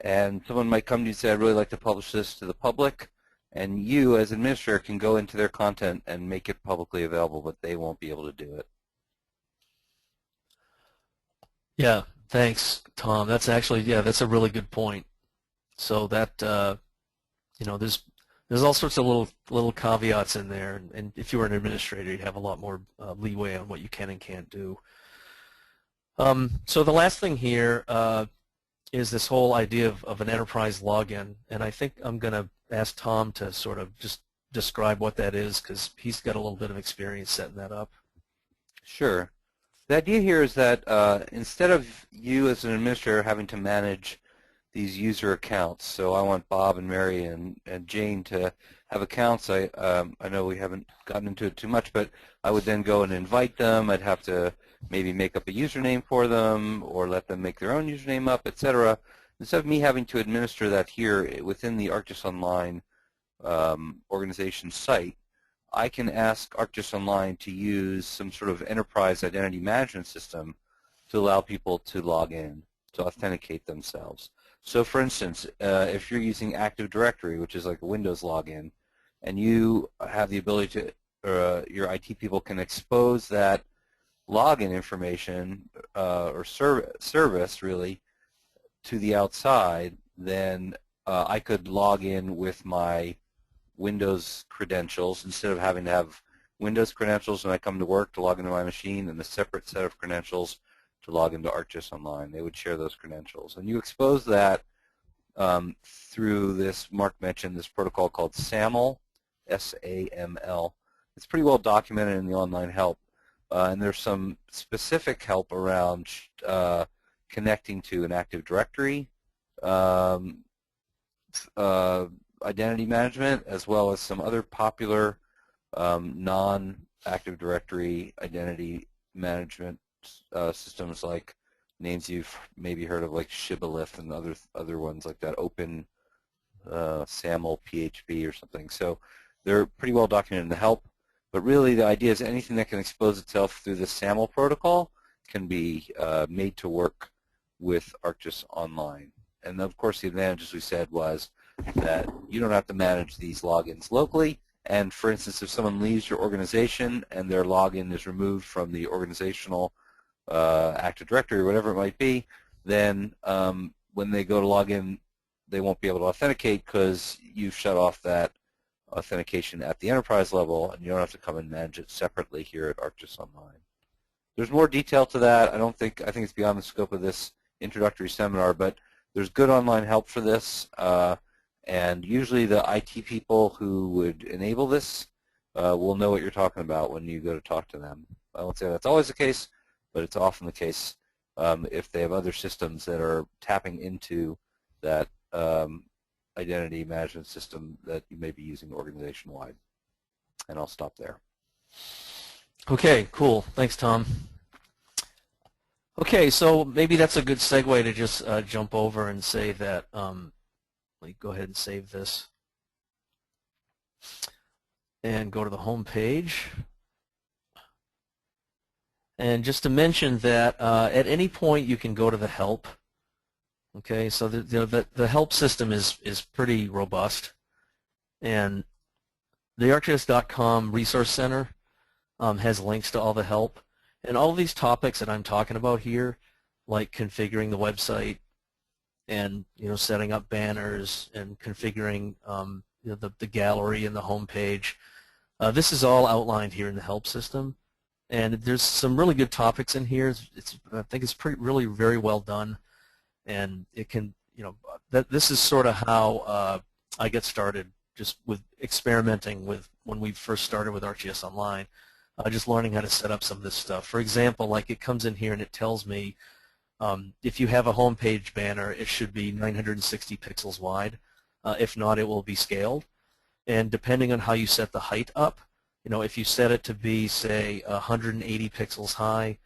and someone might come to you and say, I'd really like to publish this to the public, and you as administrator can go into their content and make it publicly available, but they won't be able to do it. Yeah, thanks, Tom. That's actually, that's a really good point. So that there's all sorts of little caveats in there, and if you were an administrator, you'd have a lot more leeway on what you can and can't do. So the last thing here is this whole idea of an enterprise login, and I think I'm going to ask Tom to sort of just describe what that is, because he's got a little bit of experience setting that up. Sure. The idea here is that instead of you as an administrator having to manage these user accounts, so I want Bob and Mary and Jane to have accounts. I know we haven't gotten into it too much, but I would then go and invite them. I'd have to maybe make up a username for them or let them make their own username up, etc. Instead of me having to administer that here within the ArcGIS Online organization site, I can ask ArcGIS Online to use some sort of enterprise identity management system to allow people to log in, to authenticate themselves. So for instance, if you're using Active Directory, which is like a Windows login, and you have the ability to, your IT people can expose that login information or service really to the outside, then I could log in with my Windows credentials instead of having to have Windows credentials when I come to work to log into my machine and a separate set of credentials to log into ArcGIS Online. They would share those credentials. And you expose that through this, Mark mentioned, this protocol called SAML, S-A-M-L. It's pretty well documented in the online help. And there's some specific help around connecting to an Active Directory, identity management, as well as some other popular non-Active Directory identity management systems, like names you've maybe heard of, like Shibboleth and other ones like that, Open SAML PHP or something. So they're pretty well documented in the help. But really the idea is anything that can expose itself through the SAML protocol can be made to work with ArcGIS Online. And of course the advantage, as we said, was that you don't have to manage these logins locally. And for instance, if someone leaves your organization and their login is removed from the organizational Active Directory or whatever it might be, then when they go to log in, they won't be able to authenticate because you've shut off that authentication at the enterprise level, and you don't have to come and manage it separately here at ArcGIS Online. There's more detail to that. I think it's beyond the scope of this introductory seminar, but there's good online help for this, and usually the IT people who would enable this will know what you're talking about when you go to talk to them. I won't say that's always the case, but it's often the case if they have other systems that are tapping into that identity management system that you may be using organization-wide. And I'll stop there. Okay, cool. Thanks, Tom. Okay, so maybe that's a good segue to just jump over and say that, let me go ahead and save this and go to the home page. And just to mention that at any point you can go to the help. Okay, so the help system is pretty robust, and the ArcGIS.com Resource Center has links to all the help, and all these topics that I'm talking about here, like configuring the website, and setting up banners and configuring the gallery and the home page. This is all outlined here in the help system, and there's some really good topics in here. I think it's really very well done. And it can, this is sort of how I get started, just with experimenting with when we first started with ArcGIS Online, just learning how to set up some of this stuff. For example, like it comes in here and it tells me if you have a home page banner, it should be 960 pixels wide. If not, it will be scaled. And depending on how you set the height up, if you set it to be, say, 180 pixels high,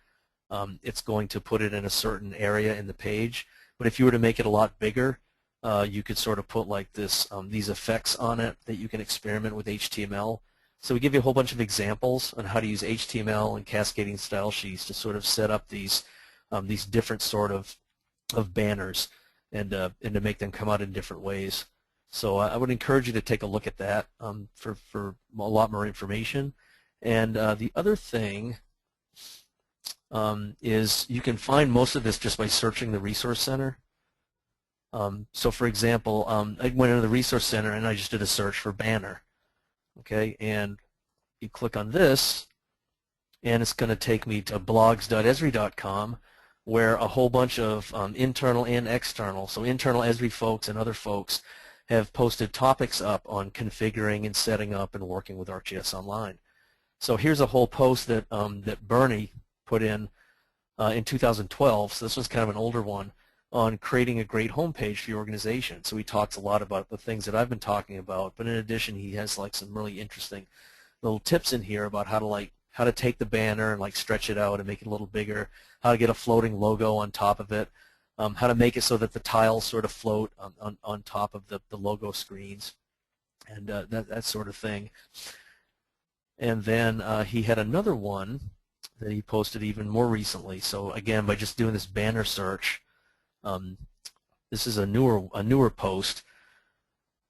it's going to put it in a certain area in the page. But if you were to make it a lot bigger, you could sort of put like this, these effects on it that you can experiment with HTML. So we give you a whole bunch of examples on how to use HTML and cascading style sheets to sort of set up these different sort of banners and to make them come out in different ways. So I would encourage you to take a look at that for a lot more information. And the other thing is you can find most of this just by searching the Resource Center. So for example, I went into the Resource Center and I just did a search for banner. Okay, and you click on this, and it's going to take me to blogs.esri.com, where a whole bunch of internal and external, so internal Esri folks and other folks, have posted topics up on configuring and setting up and working with ArcGIS Online. So here's a whole post that that Bernie put in 2012. So this was kind of an older one on creating a great homepage for your organization. So he talks a lot about the things that I've been talking about, but in addition, he has like some really interesting little tips in here about how to take the banner and like stretch it out and make it a little bigger, how to get a floating logo on top of it, how to make it so that the tiles sort of float on top of the logo screens, and that sort of thing. And then he had another one that he posted even more recently. So again, by just doing this banner search, this is a newer post,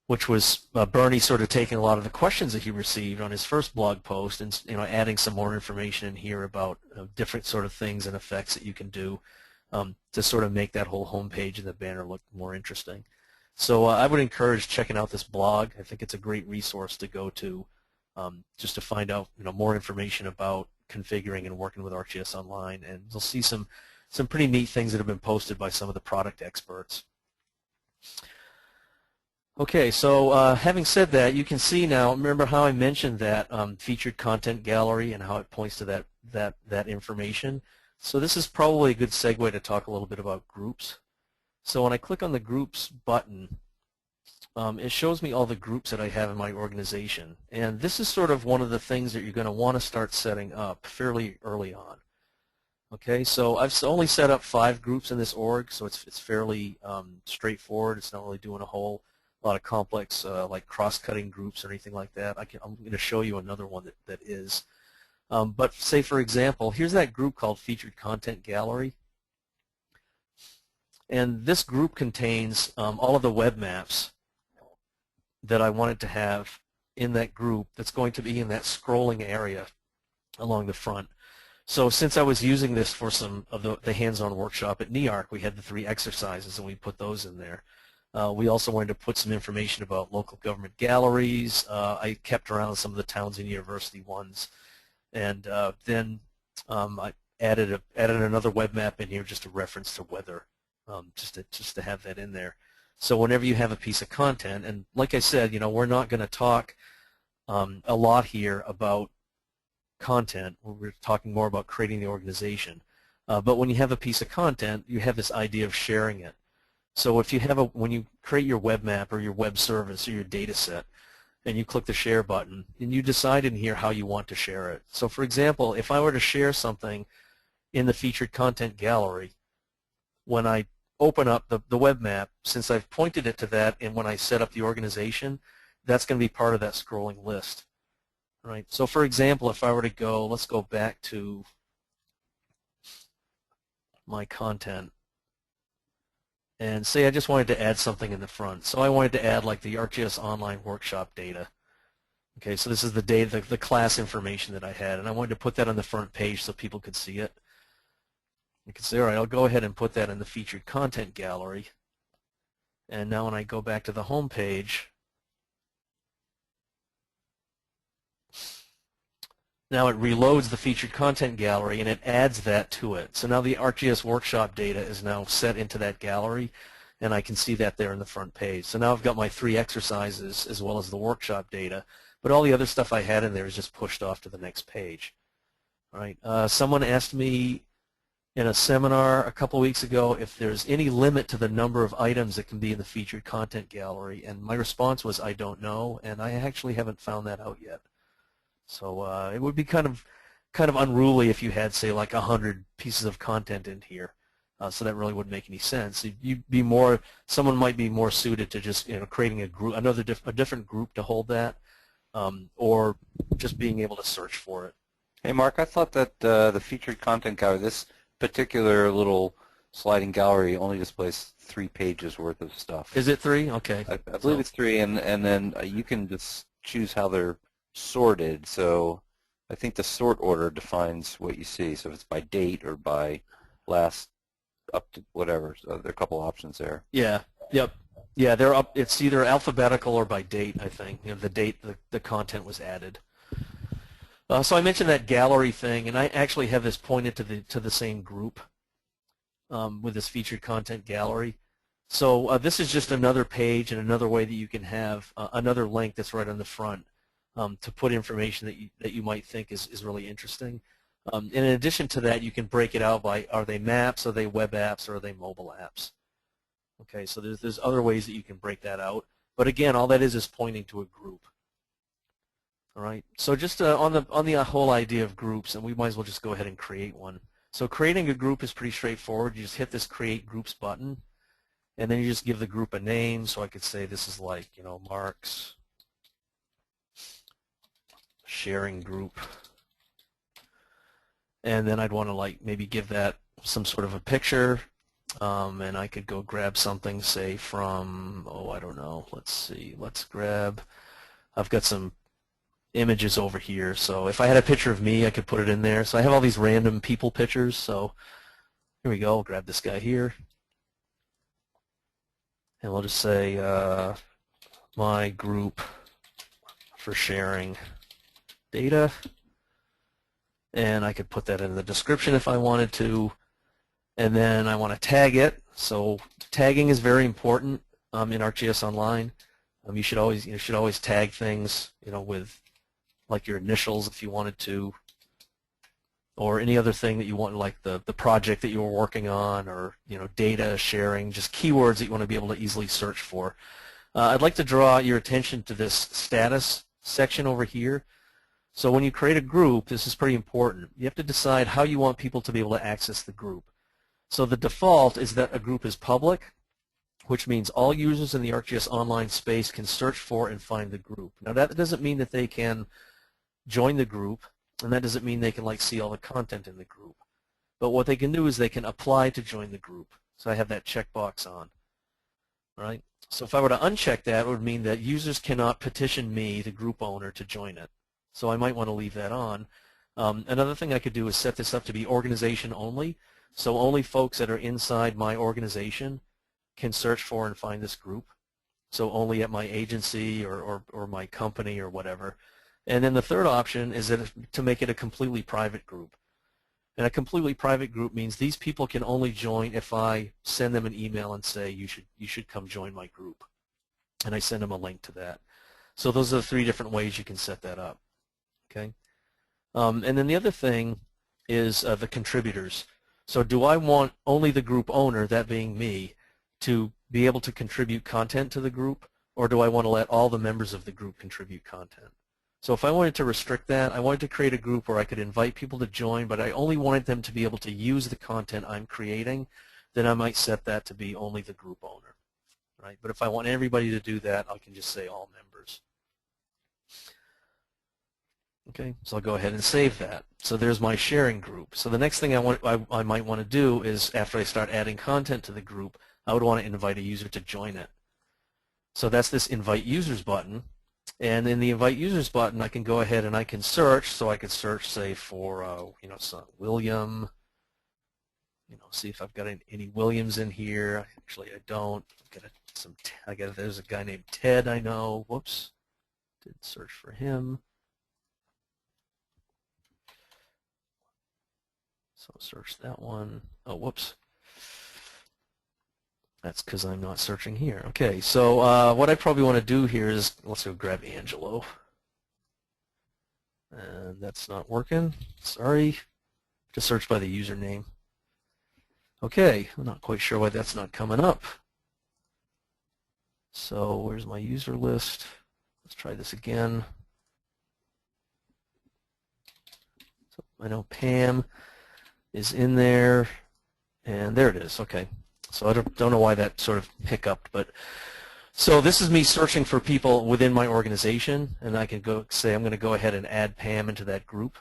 which was Bernie sort of taking a lot of the questions that he received on his first blog post and adding some more information in here about different sort of things and effects that you can do to sort of make that whole homepage and the banner look more interesting. So I would encourage checking out this blog. I think it's a great resource to go to just to find out more information about configuring and working with ArcGIS Online, and you'll see some pretty neat things that have been posted by some of the product experts. Okay, so having said that, you can see now, remember how I mentioned that featured content gallery and how it points to that information. So this is probably a good segue to talk a little bit about groups. So when I click on the groups button, it shows me all the groups that I have in my organization. And this is sort of one of the things that you're going to want to start setting up fairly early on. Okay, so I've only set up 5 groups in this org, so it's fairly straightforward. It's not really doing a lot of complex like cross-cutting groups or anything like that. I'm going to show you another one that is. But say, for example, here's that group called Featured Content Gallery. And this group contains all of the web maps that I wanted to have in that group that's going to be in that scrolling area along the front. So since I was using this for some of the hands-on workshop at NEARC, we had the 3 exercises and we put those in there. We also wanted to put some information about local government galleries. I kept around some of the towns and university ones. And then I added another web map in here, just a reference to weather, just to have that in there. So whenever you have a piece of content, and like I said, we're not going to talk a lot here about content. We're talking more about creating the organization. But when you have a piece of content, you have this idea of sharing it. So if you have when you create your web map or your web service or your data set, and you click the share button, and you decide in here how you want to share it. So for example, if I were to share something in the featured content gallery, when I open up the web map, since I've pointed it to that, and when I set up the organization, that's going to be part of that scrolling list. Right. So for example, if I were to go, let's go back to my content, and say I just wanted to add something in the front. So I wanted to add like the ArcGIS Online workshop data. Okay, so this is the data, the class information that I had, and I wanted to put that on the front page so people could see it. You can say, all right, I'll go ahead and put that in the featured content gallery. And now when I go back to the home page, now it reloads the featured content gallery and it adds that to it. So now the ArcGIS workshop data is now set into that gallery, and I can see that there in the front page. So now I've got my 3 exercises as well as the workshop data, but all the other stuff I had in there is just pushed off to the next page. All right. Someone asked me in a seminar a couple weeks ago if there's any limit to the number of items that can be in the featured content gallery, and my response was I don't know, and I actually haven't found that out yet. So it would be kind of unruly if you had, say, like 100 pieces of content in here. So that really wouldn't make any sense. Someone might be more suited to just creating a group, a different group to hold that, or just being able to search for it. Hey, Mark, I thought that the featured content gallery, this particular little sliding gallery, only displays 3 pages worth of stuff. Is it 3? Okay. I believe it's 3, and then you can just choose how they're sorted. So I think the sort order defines what you see. So if it's by date or by last up to whatever, so there are a couple options there. Yeah. Yep. Yeah, they're up. It's either alphabetical or by date, I think. You know, the date the content was added. So I mentioned that gallery thing, and I actually have this pointed to the same group with this featured content gallery. So this is just another page and another way that you can have another link that's right on the front to put information that you might think is really interesting. And in addition to that, you can break it out by, are they maps, are they web apps, or are they mobile apps? Okay, so there's other ways that you can break that out. But again, all that is pointing to a group. All right, so just on the whole idea of groups, and we might as well just go ahead and create one. So creating a group is pretty straightforward. You just hit this Create Groups button, and then you just give the group a name. So I could say this is like, you know, Mark's sharing group. And then I'd want to like maybe give that some sort of a picture. And I could go grab something, say from, oh, I don't know, let's see, I've got some images over here. So if I had a picture of me, I could put it in there. So I have all these random people pictures. So here we go. I'll grab this guy here. And we'll just say my group for sharing data. And I could put that in the description if I wanted to. And then I want to tag it. So tagging is very important in ArcGIS Online. You should always tag things, you know, with like your initials if you wanted to, or any other thing that you want, like the project that you were working on, or, you know, data sharing, just keywords that you want to be able to easily search for. I'd like to draw your attention to this status section over here. So when you create a group, this is pretty important. You have to decide how you want people to be able to access the group. So the default is that a group is public, which means all users in the ArcGIS Online space can search for and find the group. Now that doesn't mean that they can join the group, and that doesn't mean they can like see all the content in the group. But what they can do is they can apply to join the group. So I have that checkbox on. All right? So if I were to uncheck that, it would mean that users cannot petition me, the group owner, to join it. So I might want to leave that on. Another thing I could do is set this up to be organization only. So only folks that are inside my organization can search for and find this group. So only at my agency or my company or whatever. And then the third option is to make it a completely private group. And a completely private group means these people can only join if I send them an email and say you should come join my group. And I send them a link to that. So those are the three different ways you can set that up. Okay. And then the other thing is the contributors. So do I want only the group owner, that being me, to be able to contribute content to the group, or do I want to let all the members of the group contribute content? So if I wanted to restrict that, I wanted to create a group where I could invite people to join, but I only wanted them to be able to use the content I'm creating, then I might set that to be only the group owner. Right? But if I want everybody to do that, I can just say all members. Okay, so I'll go ahead and save that. So there's my sharing group. So the next thing I might want to do is, after I start adding content to the group, I would want to invite a user to join it. So that's this Invite Users button. And in the Invite Users button, I can go ahead and I can search. So I could search, say, for you know, some William. You know, see if I've got any Williams in here. Actually, I don't. There's a guy named Ted I know. Whoops, did search for him. So search that one. Oh, whoops. That's because I'm not searching here. Okay, so what I probably want to do here is, let's go grab Angelo. And that's not working. Sorry. Just search by the username. Okay, I'm not quite sure why that's not coming up. So where's my user list? Let's try this again. So I know Pam is in there, and there it is. Okay, so I don't know why that sort of hiccuped, but so this is me searching for people within my organization, and I can go say I'm going to go ahead and add Pam into that group.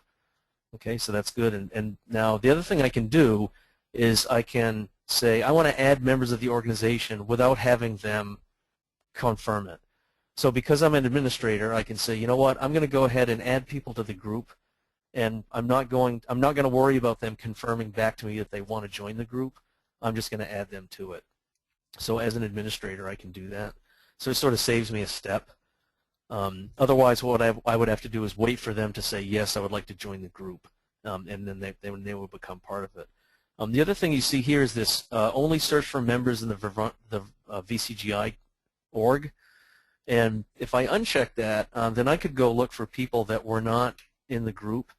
Okay, so that's good. And now the other thing I can do is I can say I want to add members of the organization without having them confirm it. So because I'm an administrator, I can say, you know what, I'm going to go ahead and add people to the group, and I'm not going to worry about them confirming back to me that they want to join the group. I'm just going to add them to it. So as an administrator, I can do that. So it sort of saves me a step. Otherwise, what I would have to do is wait for them to say, yes, I would like to join the group, and then they will become part of it. The other thing you see here is this only search for members in the VCGI org. And if I uncheck that, then I could go look for people that were not in the group,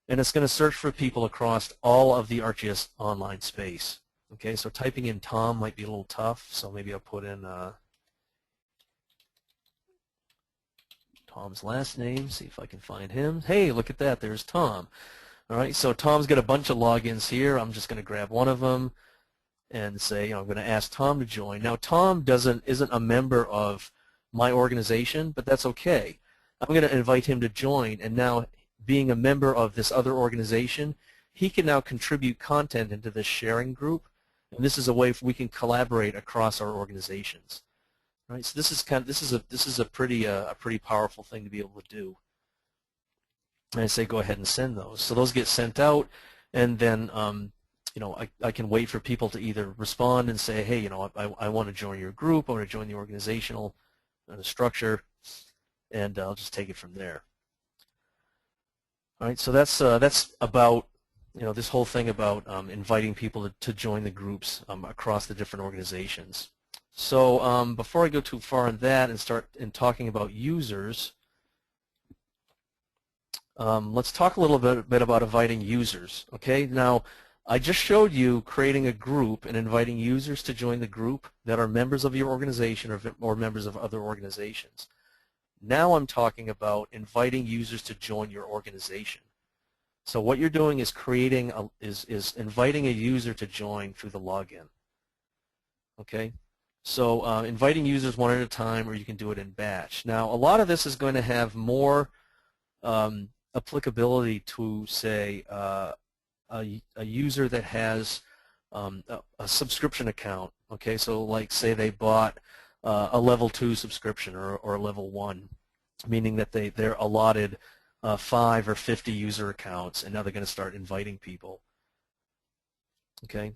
and it's going to search for people across all of the ArcGIS Online space. Okay, so typing in Tom might be a little tough, so maybe I'll put in Tom's last name, see if I can find him. Hey, look at that, there's Tom. All right, so Tom's got a bunch of logins here. I'm just going to grab one of them and say, I'm going to ask Tom to join. Now, Tom isn't a member of my organization, but that's okay. I'm going to invite him to join, and now being a member of this other organization, he can now contribute content into this sharing group, and this is a way we can collaborate across our organizations. Right? So this is a pretty powerful thing to be able to do. And I say go ahead and send those. So those get sent out, and then I can wait for people to either respond and say, hey, I want to join your group, I want to join the organizational structure, and I'll just take it from there. All right, so that's about this whole thing about inviting people to join the groups across the different organizations. So before I go too far on that and start talking about users, let's talk a little bit about inviting users. Okay, now I just showed you creating a group and inviting users to join the group that are members of your organization or members of other organizations. Now I'm talking about inviting users to join your organization. So what you're doing is is inviting a user to join through the login. Okay, so inviting users one at a time, or you can do it in batch. Now a lot of this is going to have more applicability to, say, a user that has a subscription account. Okay, so like say they bought a level 2 subscription or a level 1, meaning that they're allotted 5 or 50 user accounts, and now they're going to start inviting people. Okay,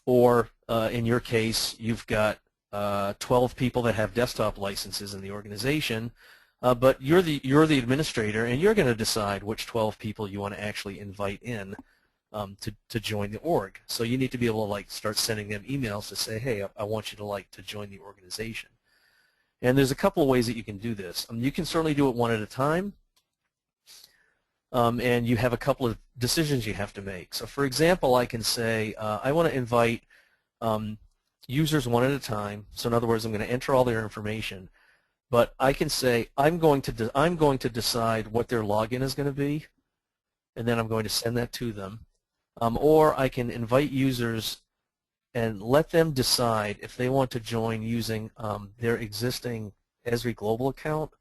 or in your case, you've got 12 people that have desktop licenses in the organization, but you're the administrator, and you're going to decide which 12 people you want to actually invite in to join the org. So you need to be able to start sending them emails to say, hey, I want you to join the organization. And there's a couple of ways that you can do this. You can certainly do it one at a time, and you have a couple of decisions you have to make. So for example, I can say I want to invite users one at a time. So in other words, I'm going to enter all their information, but I can say I'm going to decide what their login is going to be, and then I'm going to send that to them. Or I can invite users and let them decide if they want to join using their existing Esri Global account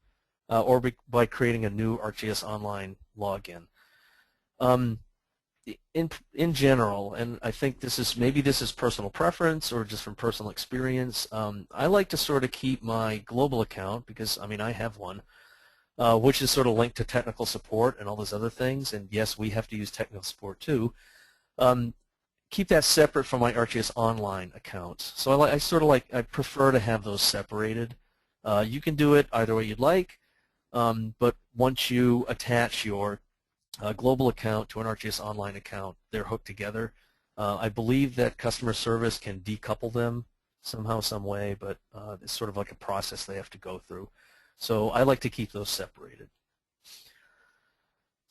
or by creating a new ArcGIS Online login. In general, and I think maybe this is personal preference or just from personal experience, I like to sort of keep my global account, because I have one, which is sort of linked to technical support and all those other things, and yes, we have to use technical support too. Keep that separate from my ArcGIS Online accounts. So I prefer to have those separated. You can do it either way you'd like, but once you attach your global account to an ArcGIS Online account, they're hooked together. I believe that customer service can decouple them somehow, some way, but it's sort of like a process they have to go through. So I like to keep those separated.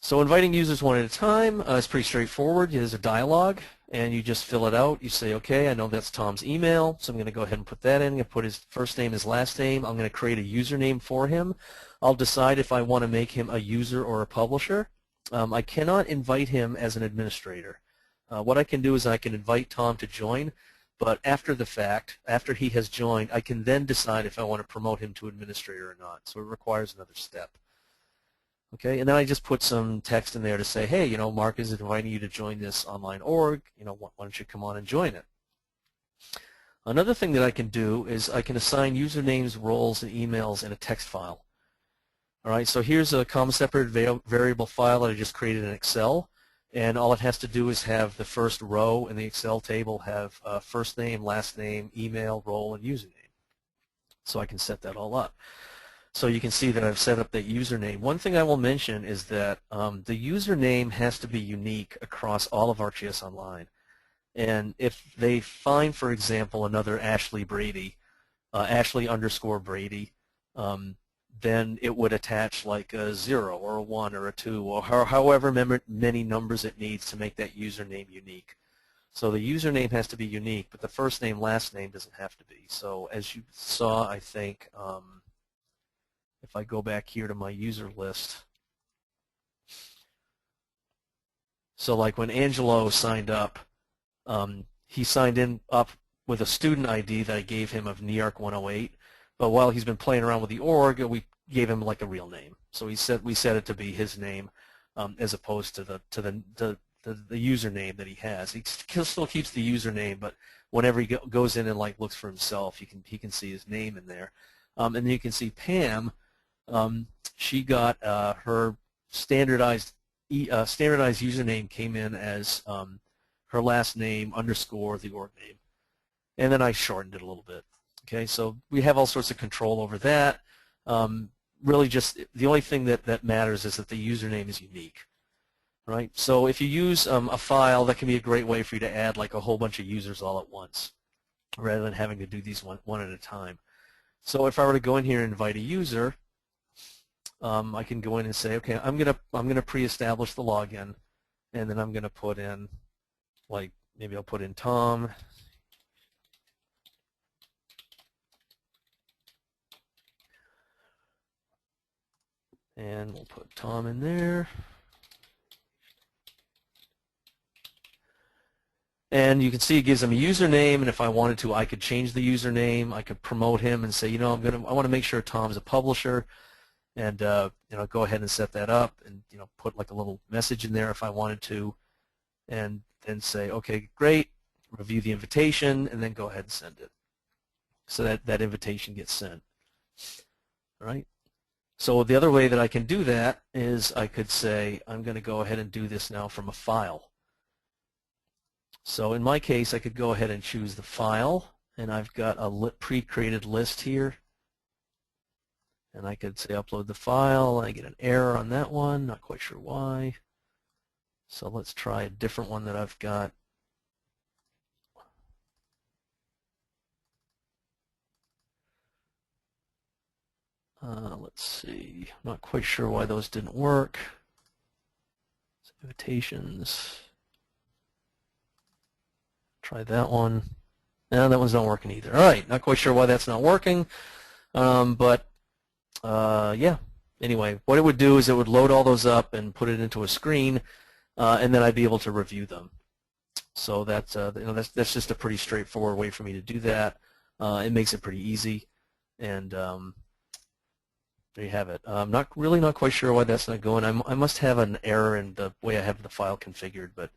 So inviting users one at a time is pretty straightforward. There's a dialogue, and you just fill it out. You say, okay, I know that's Tom's email, so I'm going to go ahead and put that in. I'm going to put his first name, his last name. I'm going to create a username for him. I'll decide if I want to make him a user or a publisher. I cannot invite him as an administrator. What I can do is I can invite Tom to join, but after the fact, after he has joined, I can then decide if I want to promote him to administrator or not. So it requires another step. Okay, and then I just put some text in there to say, hey, Mark is inviting you to join this online org. Why don't you come on and join it? Another thing that I can do is I can assign usernames, roles, and emails in a text file. All right, so here's a comma separated variable file that I just created in Excel. And all it has to do is have the first row in the Excel table have first name, last name, email, role, and username. So I can set that all up. So you can see that I've set up that username. One thing I will mention is that the username has to be unique across all of ArcGIS Online. And if they find, for example, another Ashley Brady, Ashley_Brady, then it would attach like a 0 or a 1 or a 2 or however many numbers it needs to make that username unique. So the username has to be unique, but the first name, last name doesn't have to be. So as you saw, I think, if I go back here to my user list, so like when Angelo signed up, he signed in up with a student ID that I gave him of NEARC 108. But while he's been playing around with the org, we gave him like a real name. So we set it to be his name as opposed to the username that he has. He still keeps the username, but whenever he goes in and like looks for himself, he can see his name in there. And then you can see Pam. She got her standardized username came in as her last name _ the org name, and then I shortened it a little bit. Okay, so we have all sorts of control over that. Really just the only thing that matters is that the username is unique, right? So if you use a file, that can be a great way for you to add like a whole bunch of users all at once rather than having to do these one at a time. So if I were to go in here and invite a user, I can go in and say, okay, I'm gonna pre-establish the login, and then I'm gonna put in, like, maybe I'll put in Tom. And we'll put Tom in there. And you can see it gives him a username, and if I wanted to, I could change the username. I could promote him and say, you know, I want to make sure Tom's a publisher, and you know, go ahead and set that up, and you know, put like a little message in there if I wanted to, and then say, okay, great, review the invitation, and then go ahead and send it. So that invitation gets sent. All right. So the other way that I can do that is I could say, I'm going to go ahead and do this now from a file. So in my case, I could go ahead and choose the file, and I've got a pre-created list here. And I could say upload the file. I get an error on that one, not quite sure why. So let's try a different one that I've got. Let's see, not quite sure why those didn't work. Invitations. Try that one. No, that one's not working either. All right, not quite sure why that's not working, but yeah. Anyway, what it would do is it would load all those up and put it into a screen, and then I'd be able to review them. So that's you know, that's just a pretty straightforward way for me to do that. It makes it pretty easy, and there you have it. I'm not quite sure why that's not going. I must have an error in the way I have the file configured, but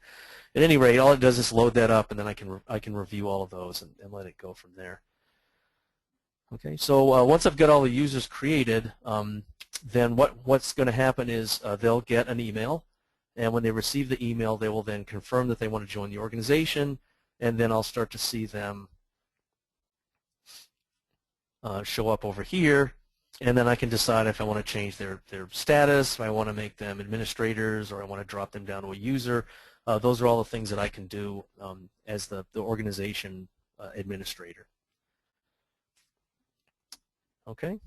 at any rate, all it does is load that up, and then I can review all of those and let it go from there. Okay, so once I've got all the users created, then what's going to happen is they'll get an email, and when they receive the email, they will then confirm that they want to join the organization, and then I'll start to see them show up over here. And then I can decide if I want to change their status, if I want to make them administrators, or I want to drop them down to a user. Those are all the things that I can do as the organization administrator. Okay.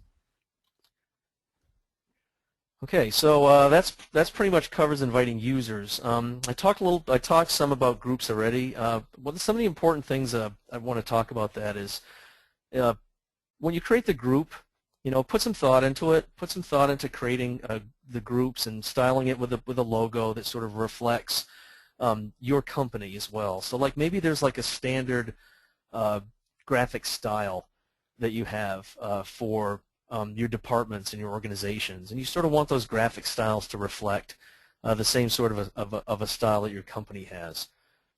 Okay, so that's pretty much covers inviting users. I talked some about groups already. Some of the important things I want to talk about that is when you create the group, you know, put some thought into it. Put some thought into creating the groups and styling it with a logo that sort of reflects your company as well. So like maybe there's like a standard graphic style that you have for your departments and your organizations, and you sort of want those graphic styles to reflect the same sort of a style that your company has.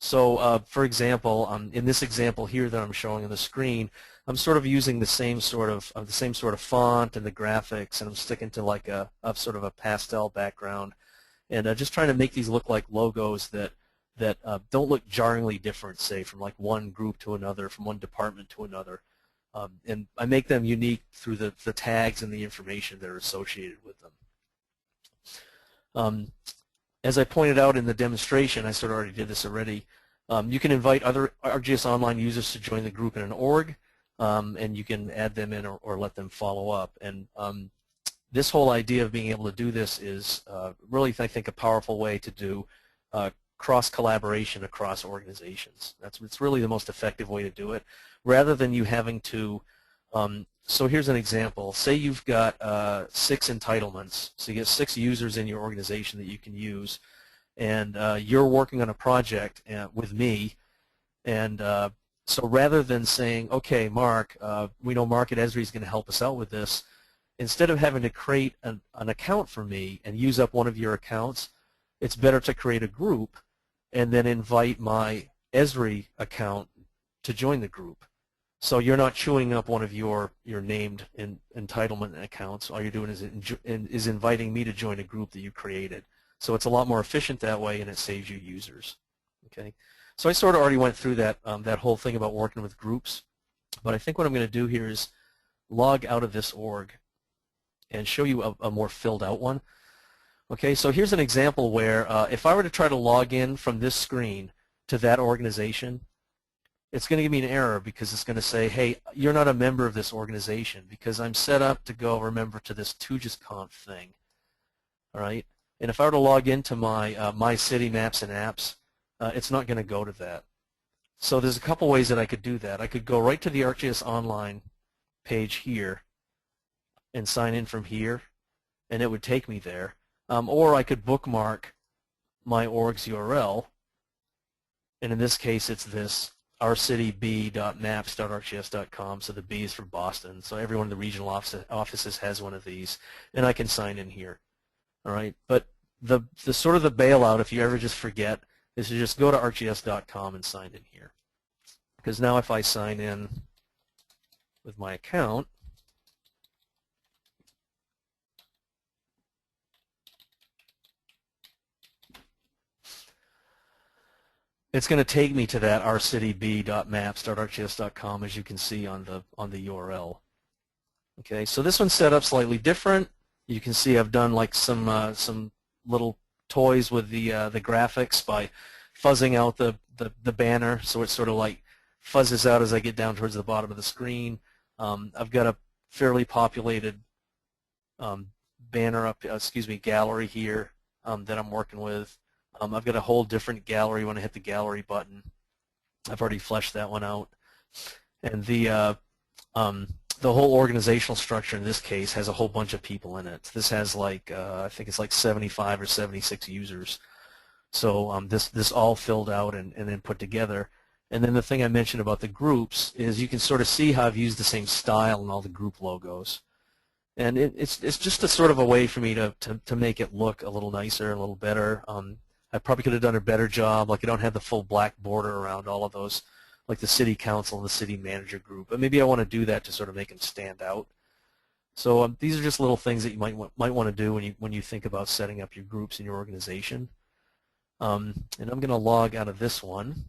So for example, in this example here that I'm showing on the screen, I'm sort of using the same sort of font and the graphics, and I'm sticking to like a sort of a pastel background. and just trying to make these look like logos that don't look jarringly different, say, from like one group to another, from one department to another. And I make them unique through the tags and the information that are associated with them. As I pointed out in the demonstration, I sort of already did this already, you can invite other ArcGIS Online users to join the group in an org, and you can add them in or let them follow up. And this whole idea of being able to do this is really, I think, a powerful way to do cross-collaboration across organizations. It's really the most effective way to do it, rather than you having to, so here's an example. Say you've got 6 entitlements, so you get 6 users in your organization that you can use, and you're working on a project with me, and so rather than saying, okay, Mark, we know Mark at Esri is going to help us out with this, instead of having to create an account for me and use up one of your accounts, it's better to create a group and then invite my Esri account to join the group. So you're not chewing up one of your named entitlement accounts. All you're doing is inviting me to join a group that you created. So it's a lot more efficient that way, and it saves you users. Okay. So I sort of already went through that that whole thing about working with groups, but I think what I'm going to do here is log out of this org and show you a more filled out one. Okay, so here's an example where if I were to try to log in from this screen to that organization, it's going to give me an error because it's going to say, hey, you're not a member of this organization because I'm set up to go, remember, to this QGISConf thing. All right, and if I were to log into my My City Maps and Apps, it's not going to go to that. So there's a couple ways that I could do that. I could go right to the ArcGIS Online page here and sign in from here, and it would take me there. Or I could bookmark my org's URL, and in this case it's this rcityb.maps.arcgis.com, so the B is for Boston, so every one of the regional offices has one of these, and I can sign in here. All right, but the sort of the bailout, if you ever just forget, is to just go to arcgis.com and sign in here. Because now if I sign in with my account, it's going to take me to that rcityb.maps.arcgis.com, as you can see on the URL. Okay, so this one's set up slightly different. You can see I've done like some little toys with the graphics by fuzzing out the banner, so it sort of like fuzzes out as I get down towards the bottom of the screen. I've got a fairly populated banner up, gallery here that I'm working with. I've got a whole different gallery when I hit the gallery button. I've already fleshed that one out. And the whole organizational structure in this case has a whole bunch of people in it. This has like, I think it's like 75 or 76 users. So this all filled out and then put together. And then the thing I mentioned about the groups is you can sort of see how I've used the same style in all the group logos. And it's just a sort of a way for me to make it look a little nicer, a little better. I probably could have done a better job. Like I don't have the full black border around all of those, like the city council and the city manager group. But maybe I want to do that to sort of make them stand out. So these are just little things that you might want to do when you think about setting up your groups in your organization. And I'm going to log out of this one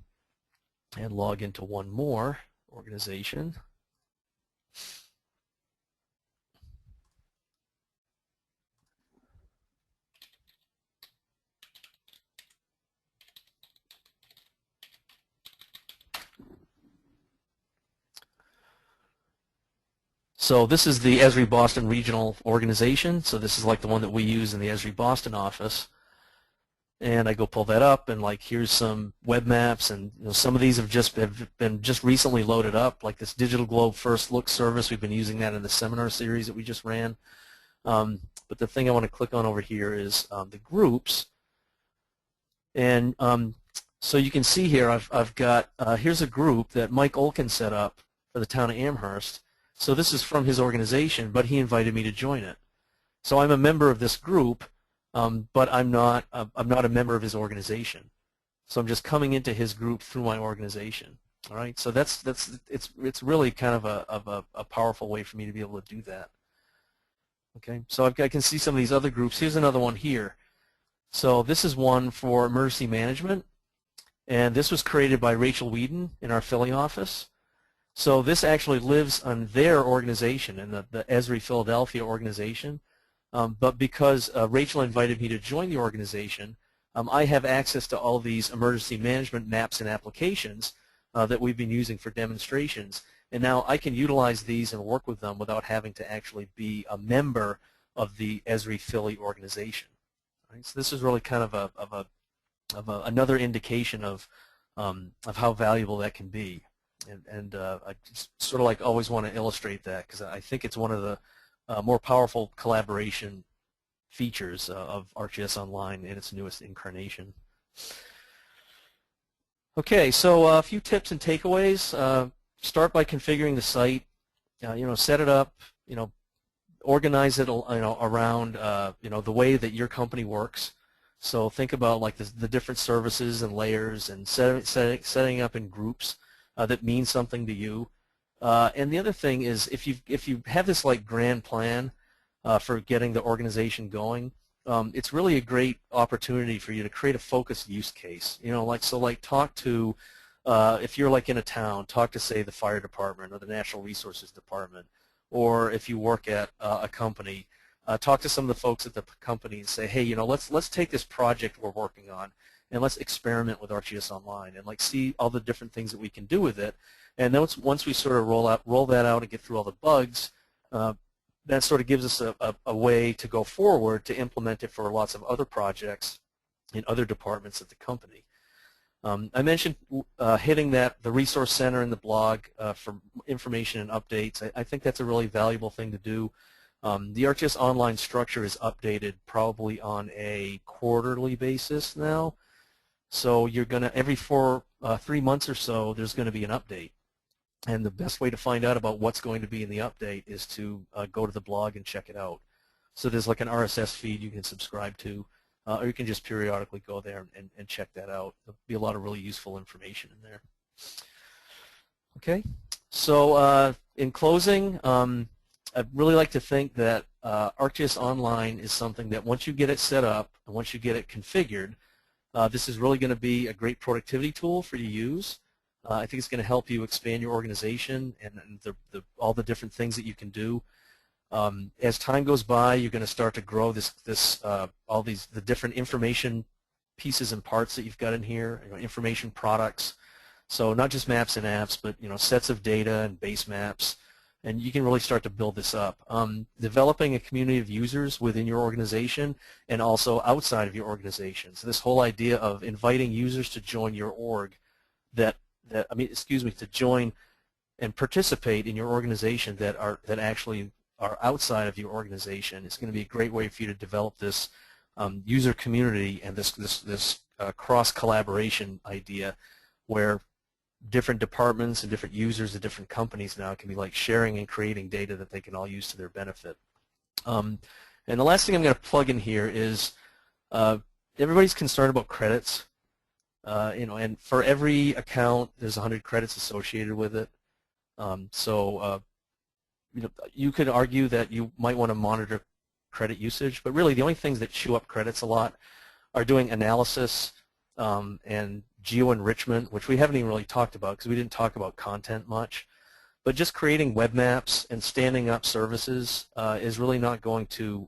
and log into one more organization. So this is the Esri Boston Regional Organization. So this is like the one that we use in the Esri Boston office. And I go pull that up, and like here's some web maps, and some of these have been recently loaded up, like this Digital Globe First Look service. We've been using that in the seminar series that we just ran. But the thing I want to click on over here is the groups. And so you can see here I've got, here's a group that Mike Olkin set up for the town of Amherst. So this is from his organization, but he invited me to join it. So I'm a member of this group, but I'm not a member of his organization. So I'm just coming into his group through my organization. All right. So it's really kind of a powerful way for me to be able to do that. Okay. So I can see some of these other groups. Here's another one here. So this is one for emergency management, and this was created by Rachel Whedon in our Philly office. So this actually lives on their organization, in the Esri Philadelphia organization. But because Rachel invited me to join the organization, I have access to all these emergency management maps and applications that we've been using for demonstrations. And now I can utilize these and work with them without having to actually be a member of the Esri Philly organization. Right? So this is really kind of another indication of how valuable that can be. And I just sort of like always want to illustrate that because I think it's one of the more powerful collaboration features of ArcGIS Online in its newest incarnation. Okay, so a few tips and takeaways. Start by configuring the site. Set it up. Organize it. Around the way that your company works. So think about like the different services and layers and setting up in groups that mean something to you. And the other thing is if you have this like grand plan for getting the organization going, it's really a great opportunity for you to create a focused use case. Talk to if you're like in a town, talk to say the fire department or the natural resources department, or if you work at a company, talk to some of the folks at the company and say, hey, let's take this project we're working on and let's experiment with ArcGIS Online and like see all the different things that we can do with it. And then once we sort of roll that out and get through all the bugs, that sort of gives us a way to go forward to implement it for lots of other projects in other departments of the company. I mentioned hitting the resource center in the blog for information and updates. I think that's a really valuable thing to do. The ArcGIS Online structure is updated probably on a quarterly basis now. So you're going to, every 3 months or so, there's going to be an update. And the best way to find out about what's going to be in the update is to go to the blog and check it out. So there's like an RSS feed you can subscribe to, or you can just periodically go there and check that out. There'll be a lot of really useful information in there. Okay, so in closing, I'd really like to think that ArcGIS Online is something that once you get it set up and once you get it configured, this is really going to be a great productivity tool for you to use. I think it's going to help you expand your organization and all the different things that you can do. As time goes by, you're going to start to grow all the different information pieces and parts that you've got in here, information products. So not just maps and apps, but sets of data and base maps, and you can really start to build this up. Developing a community of users within your organization and also outside of your organization. So this whole idea of inviting users to join your org to join and participate in your organization that actually are outside of your organization. It's going to be a great way for you to develop this user community and this cross collaboration idea where different departments and different users of different companies now can be like sharing and creating data that they can all use to their benefit. And the last thing I'm going to plug in here is everybody's concerned about credits. And for every account, there's 100 credits associated with it. You could argue that you might want to monitor credit usage, but really the only things that chew up credits a lot are doing analysis and geo-enrichment, which we haven't even really talked about because we didn't talk about content much. But just creating web maps and standing up services is really not going to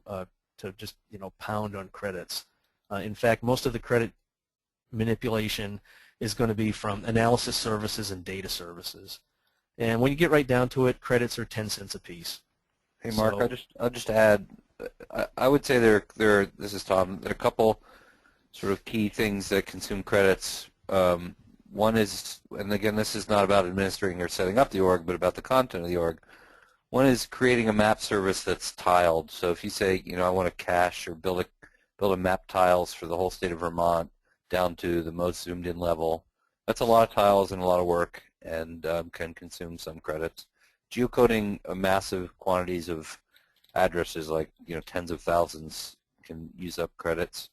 just pound on credits. In fact, most of the credit manipulation is going to be from analysis services and data services. And when you get right down to it, credits are 10 cents a piece. Hey, Mark, I'll just add, I would say this is Tom, there are a couple sort of key things that consume credits. One is, and again, this is not about administering or setting up the org, but about the content of the org. One is creating a map service that's tiled. So if you say, I want to cache or build a map tiles for the whole state of Vermont down to the most zoomed in level, that's a lot of tiles and a lot of work and can consume some credits. Geocoding massive quantities of addresses, like tens of thousands, can use up credits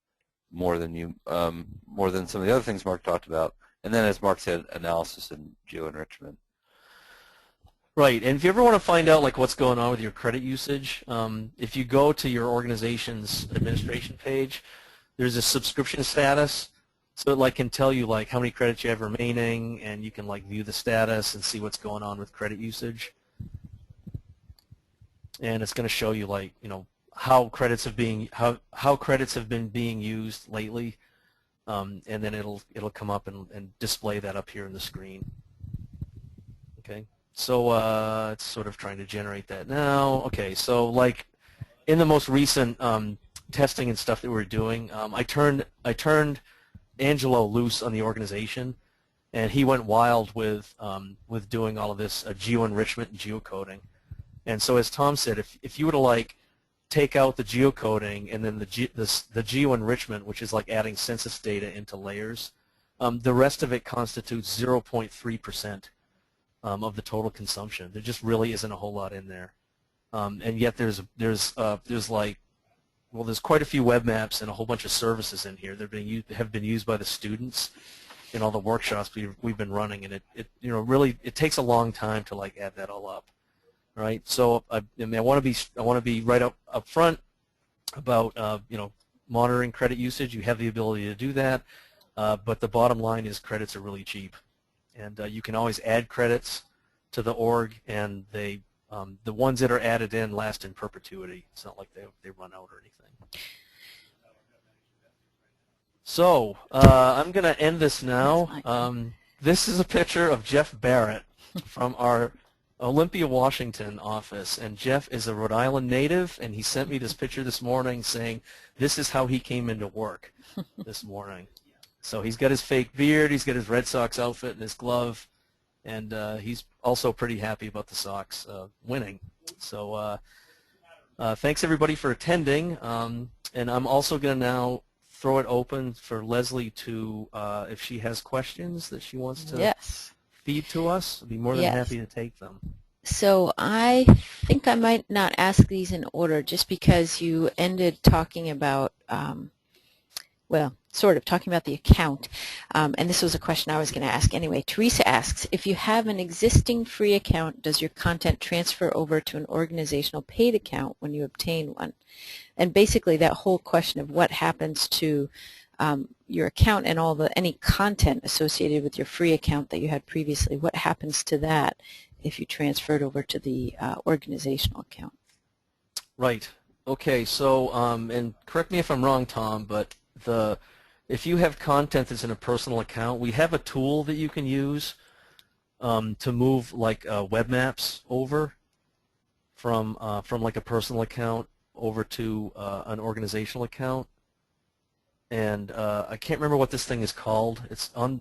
more than some of the other things Mark talked about. And then, as Mark said, analysis and geo-enrichment. Right, and if you ever want to find out like what's going on with your credit usage, if you go to your organization's administration page, there's a subscription status, so it like can tell you like how many credits you have remaining, and you can like view the status and see what's going on with credit usage. And it's going to show you like how credits have been being used lately, and then it'll come up and display that up here in the screen. Okay, so it's sort of trying to generate that now. Okay, so like in the most recent testing and stuff that we're doing, I turned Angelo loose on the organization, and he went wild with doing all of this geo-enrichment and geocoding. And so as Tom said, if you were to like take out the geocoding and then the geo-enrichment, which is like adding census data into layers, the rest of it constitutes 0.3% of the total consumption. There just really isn't a whole lot in there. And yet there's like, well, there's quite a few web maps and a whole bunch of services in here that have been used by the students in all the workshops we've been running, and it really takes a long time to like add that all up, right? So I want to be right up front about monitoring credit usage. You have the ability to do that, but the bottom line is credits are really cheap, and you can always add credits to the org, and the ones that are added in last in perpetuity. It's not like they run out or anything. So I'm going to end this now. This is a picture of Jeff Barrett from our Olympia, Washington office, and Jeff is a Rhode Island native, and he sent me this picture this morning saying this is how he came into work this morning. So he's got his fake beard, he's got his Red Sox outfit and his glove, and he's also pretty happy about the Sox winning. So thanks everybody for attending, and I'm also going to now throw it open for Leslie to, if she has questions that she wants to feed to us, I'd be more than happy to take them. So I think I might not ask these in order just because you ended talking about, well, sort of talking about the account, and this was a question I was going to ask anyway. Teresa asks, if you have an existing free account, does your content transfer over to an organizational paid account when you obtain one? And basically that whole question of what happens to your account and any content associated with your free account that you had previously, what happens to that if you transfer it over to the organizational account? Right. Okay, so, and correct me if I'm wrong, Tom, but if you have content that's in a personal account, we have a tool that you can use to move like web maps over from like a personal account over to an organizational account. And I can't remember what this thing is called.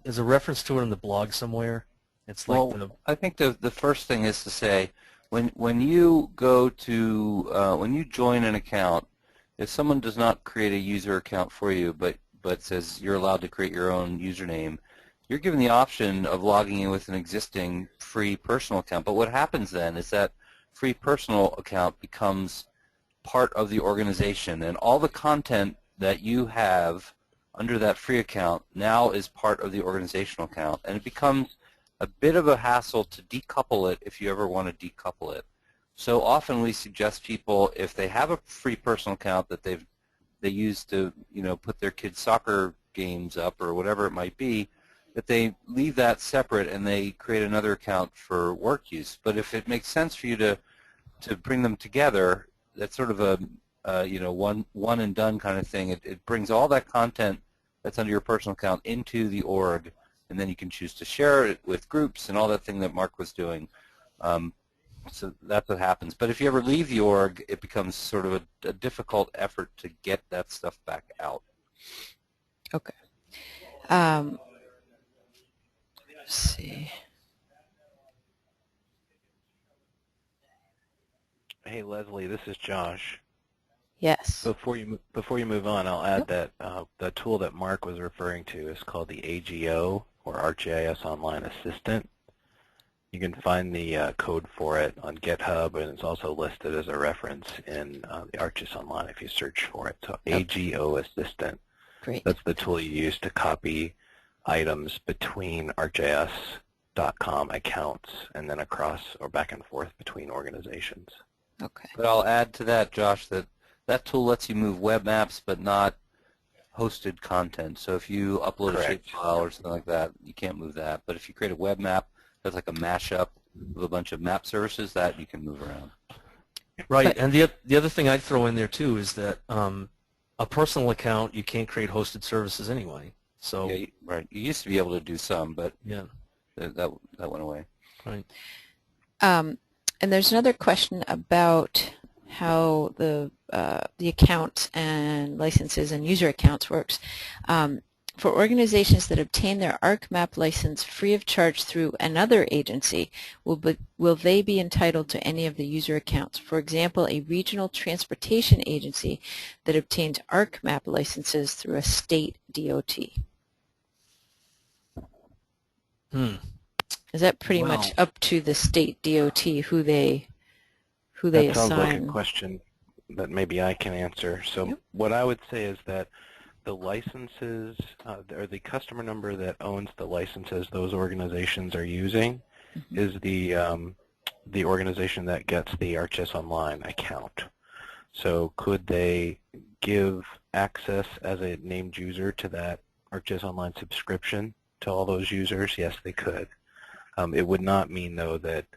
There's a reference to it in the blog somewhere. It's like I think the first thing is to say when you go to when you join an account, if someone does not create a user account for you, but says you're allowed to create your own username, you're given the option of logging in with an existing free personal account. But what happens then is that free personal account becomes part of the organization, and all the content that you have under that free account now is part of the organizational account, and it becomes a bit of a hassle to decouple it if you ever want to decouple it. So often we suggest people, if they have a free personal account that they use to put their kids' soccer games up or whatever it might be, that they leave that separate and they create another account for work use. But if it makes sense for you to bring them together, that's sort of a one and done kind of thing. It brings all that content that's under your personal account into the org, and then you can choose to share it with groups and all that thing that Mark was doing. So that's what happens. But if you ever leave the org, it becomes sort of a difficult effort to get that stuff back out. Okay. Let's see. Hey Leslie, this is Josh. Yes. Before you move on, I'll add that the tool that Mark was referring to is called the AGO, or ArcGIS Online Assistant. You can find the code for it on GitHub, and it's also listed as a reference in the ArcGIS Online if you search for it. So AGO Assistant. Great. That's the tool you use to copy items between ArcGIS.com accounts and then across or back and forth between organizations. Okay. But I'll add to that, Josh, that tool lets you move web maps, but not hosted content. So if you upload a shape file or something like that, you can't move that. But if you create a web map that's like a mashup of a bunch of map services, that you can move around. Right, and the other thing I'd throw in there too is that a personal account, you can't create hosted services anyway. So yeah, right. You used to be able to do some, but yeah, that went away. right. And there's another question about how the accounts and licenses and user accounts works. For organizations that obtain their ArcMap license free of charge through another agency, will they be entitled to any of the user accounts? For example, a regional transportation agency that obtains ArcMap licenses through a state DOT. Is that pretty much up to the state DOT who they assign? That sounds like a question that maybe I can answer. So what I would say is that the licenses, or the customer number that owns the licenses those organizations are using is the organization that gets the ArcGIS Online account. So could they give access as a named user to that ArcGIS Online subscription to all those users? Yes, they could. It would not mean, though, that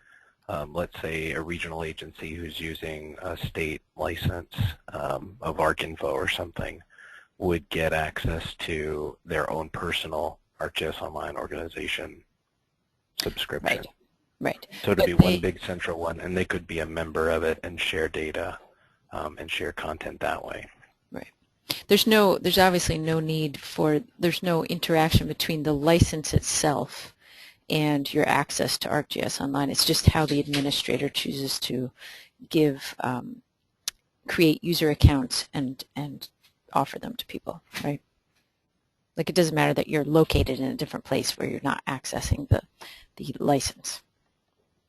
let's say a regional agency who's using a state license of ArcInfo or something would get access to their own personal ArcGIS Online organization subscription. Right. So to be one big central one, and they could be a member of it and share data and share content that way. Right. There's obviously no need for, there's no interaction between the license itself and your access to ArcGIS Online. It's just how the administrator chooses to create user accounts and offer them to people, right? Like, it doesn't matter that you're located in a different place where you're not accessing the license.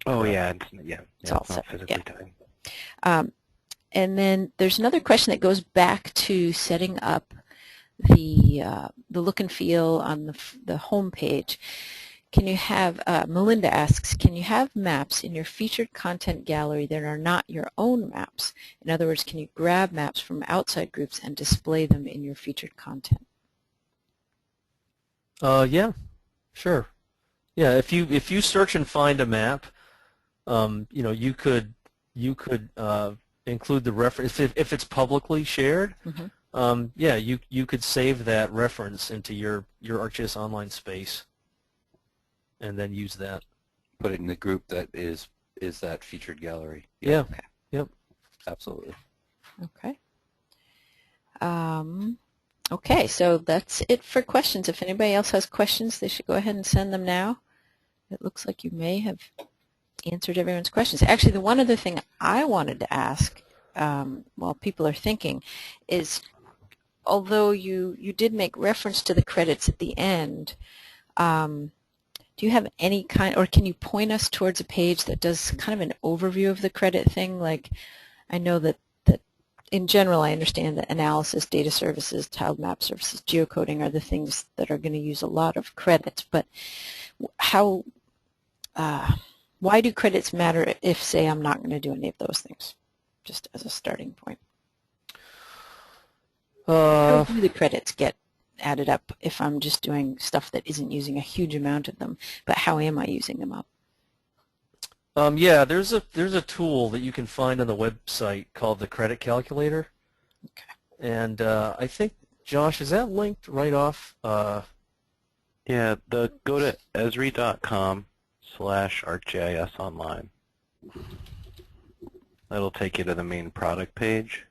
Oh yeah, it's all not separate. physically tied. And then there's another question that goes back to setting up the look and feel on the home page. Can you have, Melinda asks, can you have maps in your featured content gallery that are not your own maps? In other words, can you grab maps from outside groups and display them in your featured content? Yeah, sure. Yeah, if you search and find a map, you could include the reference if it's publicly shared. Yeah, you could save that reference into your ArcGIS Online space, and then use that. Put it in the group that is that featured gallery. Yeah. Okay. Yep. Absolutely. Okay. Okay, so that's it for questions. If anybody else has questions, they should go ahead and send them now. It looks like you may have answered everyone's questions. Actually, the one other thing I wanted to ask while people are thinking is, although you did make reference to the credits at the end, do you have any kind, or can you point us towards a page that does kind of an overview of the credit thing? Like, I know that in general, I understand that analysis, data services, tiled map services, geocoding are the things that are going to use a lot of credits. But why do credits matter if, say, I'm not going to do any of those things, just as a starting point? How do the credits get added up if I'm just doing stuff that isn't using a huge amount of them, but how am I using them up? Yeah, there's a tool that you can find on the website called the credit calculator. Okay. And I think, Josh, is that linked right off? Yeah, go to esri.com/ArcGIS Online. That'll take you to the main product page.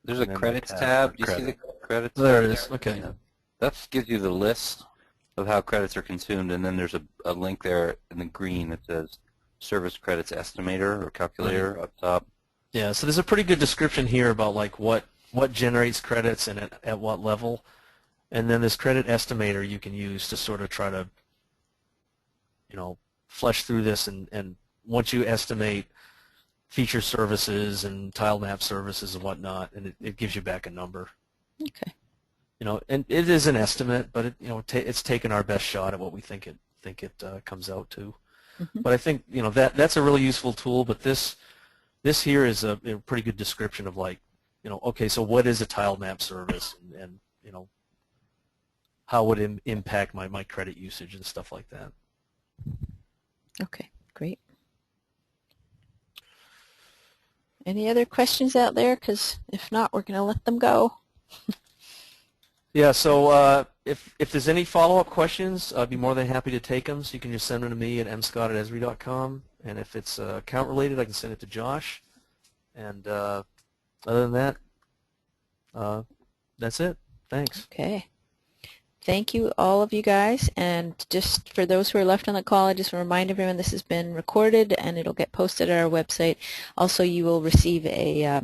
There's a credits tab. Do you see the credits tab? There it is. Okay. Yeah. That gives you the list of how credits are consumed, and then there's a link there in the green that says Service Credits Estimator or Calculator up top. Yeah, so there's a pretty good description here about like what generates credits and at what level, and then this credit estimator you can use to sort of try to, flesh through this, and once you estimate feature services and tile map services and whatnot, and it gives you back a number. Okay. And it is an estimate, but it's taken our best shot at what we think think it comes out to. Mm-hmm. But I think that's a really useful tool. But this here is a pretty good description of, like, okay, so what is a tile map service, and how would it impact my credit usage and stuff like that. Okay, great. Any other questions out there? Because if not, we're going to let them go. Yeah, so if there's any follow-up questions, I'd be more than happy to take them. So you can just send them to me at mscott@esri.com. And if it's account-related, I can send it to Josh. And other than that, that's it. Thanks. Okay. Thank you, all of you guys. And just for those who are left on the call, I just want to remind everyone this has been recorded and it'll get posted at our website. Also, you will receive a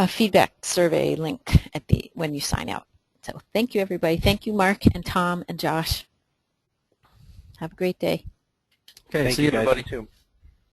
feedback survey link when you sign out. So thank you, everybody. Thank you, Mark and Tom and Josh. Have a great day. Okay, Thank see you you, guys, everybody. you too.